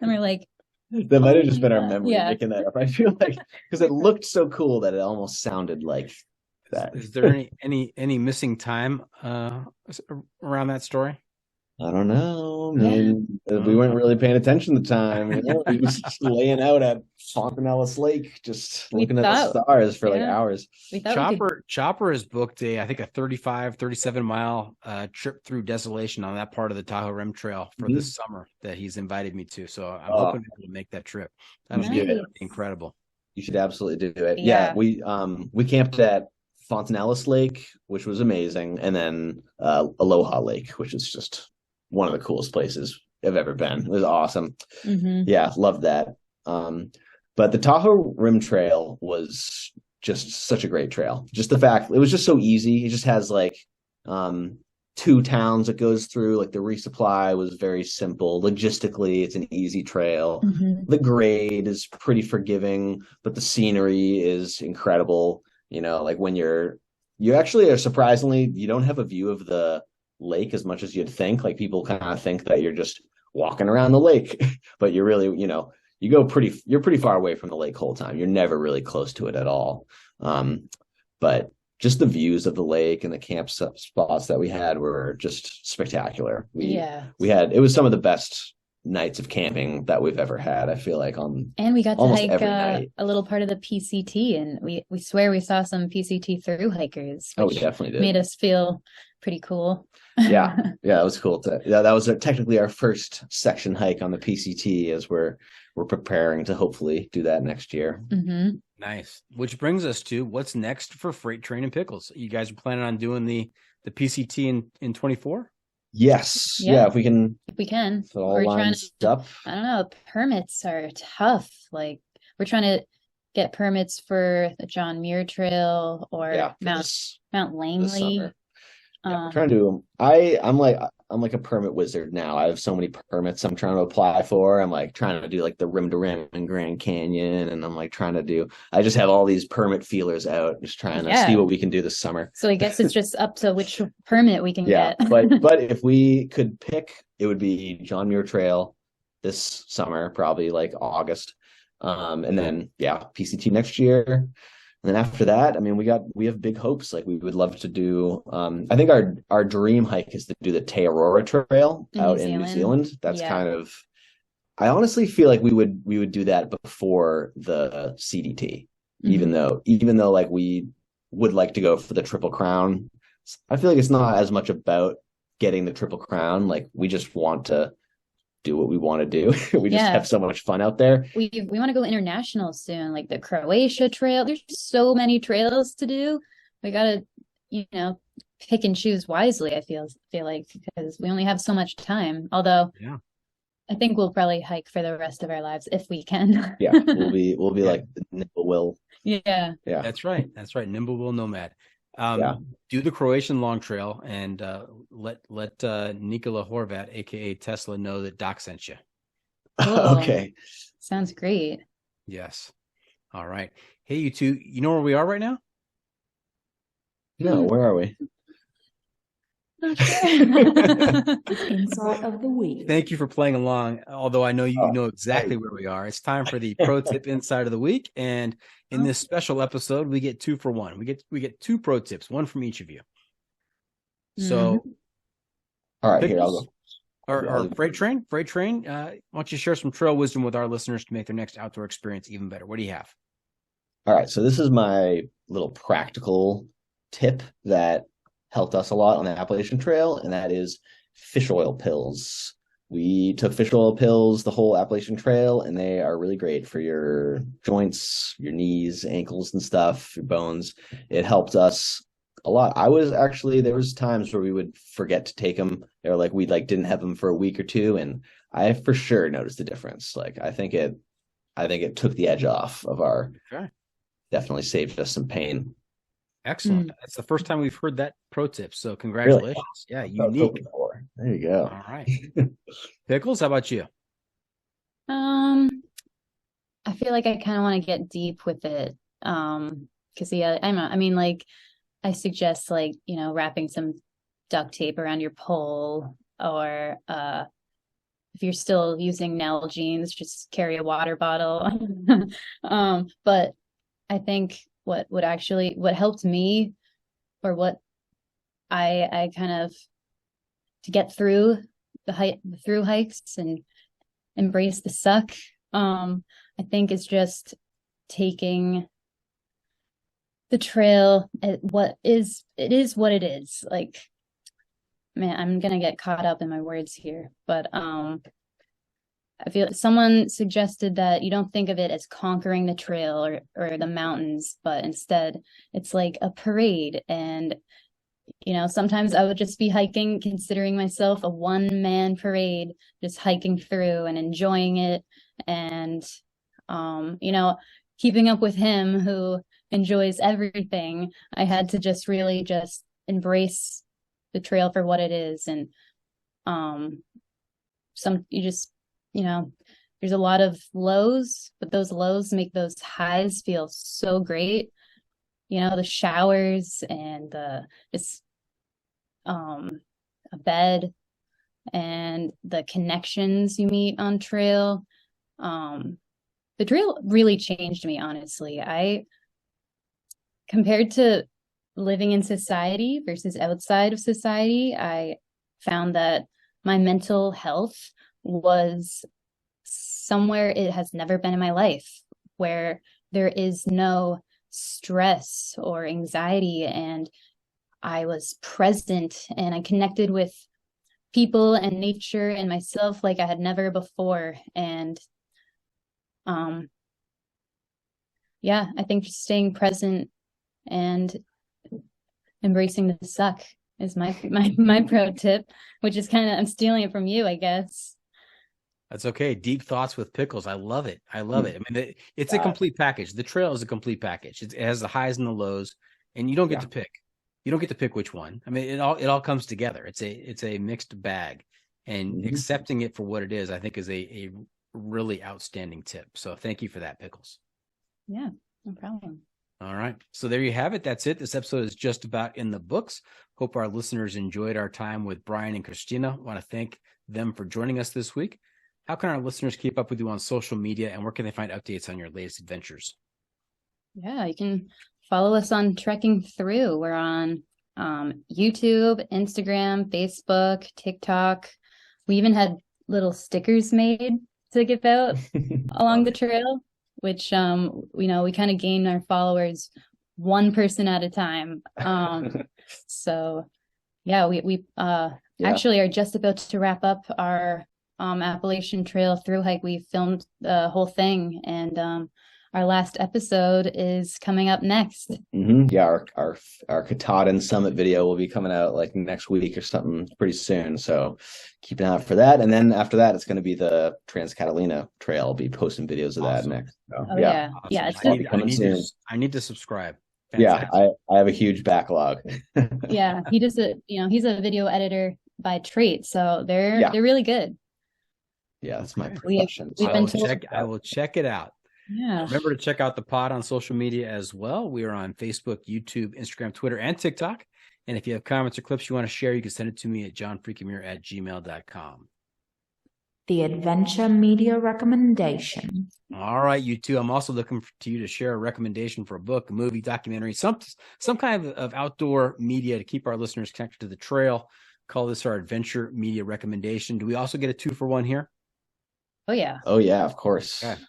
and we're like, that might have just been our memory making that up. I feel like because it looked so cool that it almost sounded like that. Is there any missing time around that story? I don't know. I mean, we weren't really paying attention at the time. You know? We were just laying out at Fontanellis Lake, just looking at the stars for like hours. Chopper has booked I think a 37 mile trip through Desolation on that part of the Tahoe Rim Trail for this summer that he's invited me to. So I'm hoping to make that trip. That'd be incredible. You should absolutely do it. Yeah, we camped at Fontanellis Lake, which was amazing, and then Aloha Lake, which is just one of the coolest places I've ever been. It was awesome. Yeah, loved that. But the Tahoe Rim Trail was just such a great trail. Just the fact it was just so easy. It just has like 2 towns it goes through. Like the resupply was very simple. Logistically, it's an easy trail. The grade is pretty forgiving, but the scenery is incredible. You know, like when you actually are surprisingly, you don't have a view of the lake as much as you'd think. Like people kind of think that you're just walking around the lake, but you're really, you're pretty far away from the lake the whole time. You're never really close to it at all. But just the views of the lake and the camp spots that we had were just spectacular. It was some of the best nights of camping that we've ever had, I feel like. And we got to hike a little part of the PCT, and we swear we saw some PCT through hikers. We definitely did. Made us feel pretty cool. Yeah, it was cool. That was technically our first section hike on the PCT, as we're preparing to hopefully do that next year. Nice. Which brings us to what's next for Freight Train and Pickles. You guys are planning on doing the PCT in 24? Yes. Yeah, if we can. If we can. So all lines up. I don't know. Permits are tough. Like we're trying to get permits for the John Muir Trail or Mount Langley. I'm trying to do them. I'm like, like a permit wizard now. I have so many permits I'm trying to apply for. I'm like trying to do like the rim to rim in Grand Canyon, and I'm like I just have all these permit feelers out, just trying to see what we can do this summer. So I guess it's just up to which permit we can get. but if we could pick, it would be John Muir Trail this summer, probably like August. And then PCT next year. And then after that, I mean, we have big hopes. Like we would love to do. I think our dream hike is to do the Te Aurora Trail out in New Zealand. That's kind of. I honestly feel like we would do that before the CDT, even though like we would like to go for the Triple Crown. I feel like it's not as much about getting the Triple Crown. Like we just want to do what we want to do. We just have so much fun out there. We want to go international soon, like the Croatia Trail. There's so many trails to do. We got to, pick and choose wisely. I feel like, because we only have so much time. Although, I think we'll probably hike for the rest of our lives if we can. We'll be like the Nimble Will. Yeah. That's right. Nimble Will Nomad. Do the Croatian Long Trail and let Nikola Horvat, aka Tesla, know that Doc sent you. Cool. Okay. Sounds great. Yes. All right. Hey, you two, you know where we are right now? No, where are we? Not sure. Insight of the week. Thank you for playing along. Although I know you know exactly where we are. It's time for the pro tip insight of the week, and in this special episode, we get 2 for 1. We get 2 pro tips, one from each of you. So, all right, Pickles, here I'll go. Or Freight Train. Why don't you share some trail wisdom with our listeners to make their next outdoor experience even better? What do you have? All right, so this is my little practical tip that helped us a lot on the Appalachian Trail, and that is fish oil pills. We took fish oil pills the whole Appalachian Trail, and they are really great for your joints, your knees, ankles, and stuff, your bones. It helped us a lot. There was times where we would forget to take them. They were like, we didn't have them for a week or two, and I for sure noticed the difference. Like I think it took the edge off of our. Okay. Definitely saved us some pain. Excellent. That's the first time we've heard that pro tip. So congratulations. Really? Yeah, unique. There you go. All right. Pickles, how about you? I feel like I kind of want to get deep with it. Because I suggest wrapping some duct tape around your pole, or if you're still using Nalgene's, just carry a water bottle. But I think what helped me, or what I kind of to get through the through hikes and embrace the suck, I think is just taking the trail at what it is. Like, man, I'm gonna get caught up in my words here, but I feel someone suggested that you don't think of it as conquering the trail or the mountains, but instead it's like a parade. And, sometimes I would just be hiking, considering myself a one-man parade, just hiking through and enjoying it. And, keeping up with him who enjoys everything, I had to just really just embrace the trail for what it is. And, there's a lot of lows, but those lows make those highs feel so great. The showers and a bed and the connections you meet on trail. The trail really changed me, honestly. Compared to living in society versus outside of society, I found that my mental health was somewhere it has never been in my life, where there is no stress or anxiety, and I was present and I connected with people and nature and myself like I had never before. And I think just staying present and embracing the suck is my pro tip, which is I'm stealing it from you, I guess. That's okay. Deep thoughts with Pickles. I love it. I mean, it's a complete package. The trail is a complete package. It has the highs and the lows, and you don't get to pick. you don't get to pick which one. I mean, it all comes together. It's a mixed bag, and accepting it for what it is, I think, is a really outstanding tip. So thank you for that, Pickles. Yeah, no problem. All right. So there you have it. That's it. This episode is just about in the books. Hope our listeners enjoyed our time with Brian and Kristina. I want to thank them for joining us this week. How can our listeners keep up with you on social media, and where can they find updates on your latest adventures? Yeah, you can follow us on Trekking Through. We're on YouTube, Instagram, Facebook, TikTok. We even had little stickers made to give out along the trail, which we kind of gain our followers one person at a time. So yeah, we actually are just about to wrap up our Appalachian Trail through hike. We filmed the whole thing, and our last episode is coming up next. Yeah, our Katahdin Summit video will be coming out like next week or something pretty soon. So keep an eye out for that. And then after that, it's going to be the Trans Catalina Trail. I'll be posting videos of that next. So, yeah. Awesome. Yeah. I need to subscribe. Fantastic. Yeah, I have a huge backlog. Yeah, he's a video editor by trade, so they're really good. Yeah, that's my profession. I will check it out. Yeah. Remember to check out the pod on social media as well. We are on Facebook, YouTube, Instagram, Twitter, and TikTok. And if you have comments or clips you want to share, you can send it to me at johnfreakinmuir@gmail.com. The Adventure Media Recommendation. All right, you two. I'm also looking to you to share a recommendation for a book, a movie, documentary, some kind of outdoor media to keep our listeners connected to the trail. Call this our Adventure Media Recommendation. Do we also get a 2-for-1 here? Oh, yeah. Oh, yeah, of course. Okay.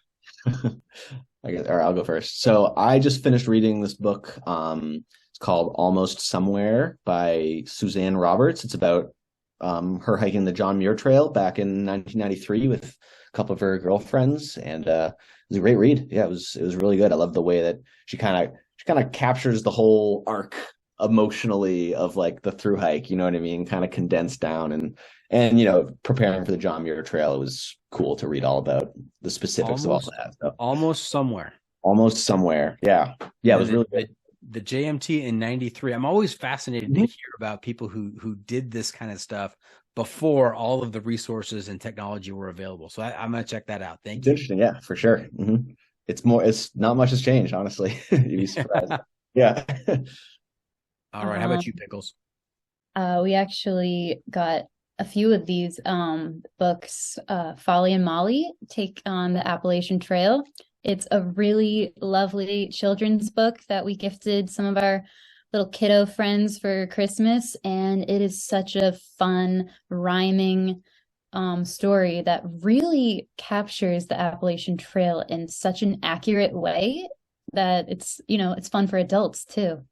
I'll go first. So I just finished reading this book. It's called Almost Somewhere by Suzanne Roberts. It's about her hiking the John Muir Trail back in 1993 with a couple of her girlfriends, and it was a great read. Yeah, it was really good. I love the way that she kind of captures the whole arc emotionally of like the through hike. You know what I mean? Kind of condensed down, and preparing for the John Muir Trail. It was cool to read all about the specifics of all that. So. Almost Somewhere. Yeah. It was really good. The JMT in 93. I'm always fascinated to hear about people who did this kind of stuff before all of the resources and technology were available. So I'm going to check that out. Thank you. Interesting. Yeah, for sure. It's not much has changed, honestly. You'd be surprised. Yeah. All right. How about you, Pickles? We actually got a few of these books. Folly and Molly take on the Appalachian Trail. It's a really lovely children's book that we gifted some of our little kiddo friends for Christmas. And it is such a fun, rhyming story that really captures the Appalachian Trail in such an accurate way that it's fun for adults too.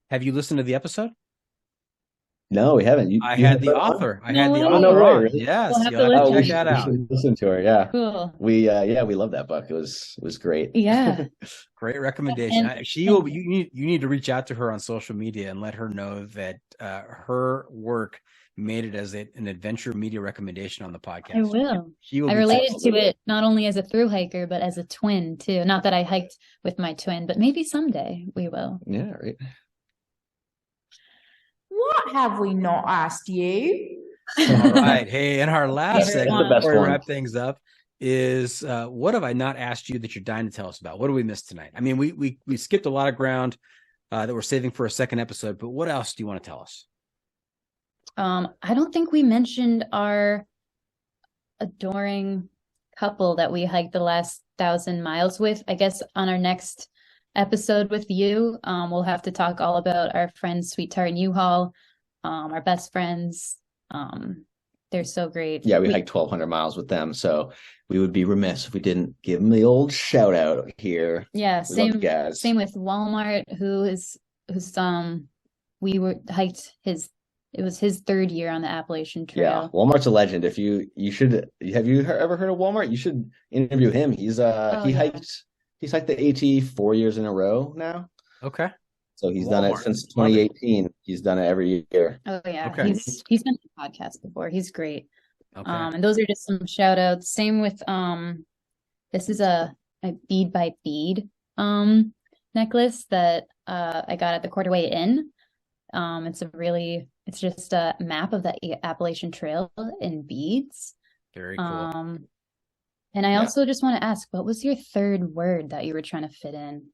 Have you listened to the episode? No, we haven't. I had the author. No way. On. Really? Yes, We'll have you'll to have to listen. check that out. Listen to her. Yeah, Cool. We love that book. It was great. Yeah. Great recommendation. And you need to reach out to her on social media and let her know that her work made it as an adventure media recommendation on the podcast. I will. I related to it not only as a through hiker, but as a twin too. Not that I hiked with my twin, but maybe someday we will. Yeah, right. What have we not asked you? All right. Hey, in our last segment, before we one. wrap things up, is what have I not asked you that you're dying to tell us about? What do we miss tonight? I mean, we skipped a lot of ground that we're saving for a second episode, but what else do you want to tell us? I don't think we mentioned our adoring couple that we hiked the last 1,000 miles with. I guess on our next episode with you, we'll have to talk all about our friends Sweet Tart and U-Haul, our best friends. They're so great. Yeah, we hiked 1,200 miles with them, so we would be remiss if we didn't give them the old shout out here. Yeah, same with Walmart, who's hiked it was his 3rd year on the Appalachian Trail. Yeah, Walmart's a legend. Have you ever heard of Walmart? You should interview him. He's hiked the AT 4 years in a row now. Okay. So he's done it since 2018. He's done it every year. Oh yeah. Okay. He's been on the podcast before. He's great. Okay. And those are just some shout outs. Same with this is a bead by bead necklace that I got at the Quarterway Inn. It's just a map of the Appalachian Trail in beads. Very cool. And I also just want to ask, what was your third word that you were trying to fit in?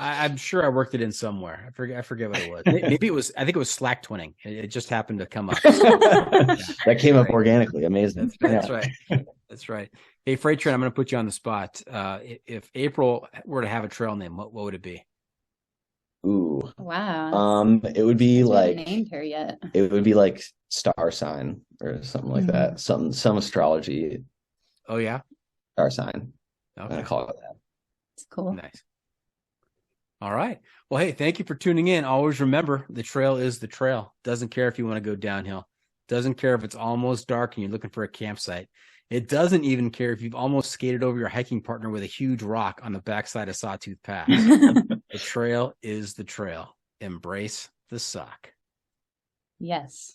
I'm sure I worked it in somewhere. I forget what it was. Maybe I think it was slack twinning. It just happened to come up. That came up organically. Amazing. That's right. That's right. Hey, Freight Train, I'm going to put you on the spot. If April were to have a trail name, what would it be? Ooh. Wow. It would be like named her yet. It would be like star sign or something like that. Some astrology. Oh yeah. Star sign. Okay. I'm gonna call it that. It's cool. Nice. All right. Well, hey, thank you for tuning in. Always remember, the trail is the trail. Doesn't care if you want to go downhill. Doesn't care if it's almost dark and you're looking for a campsite. It doesn't even care if you've almost skated over your hiking partner with a huge rock on the backside of Sawtooth Pass. The trail is the trail. Embrace the suck. Yes.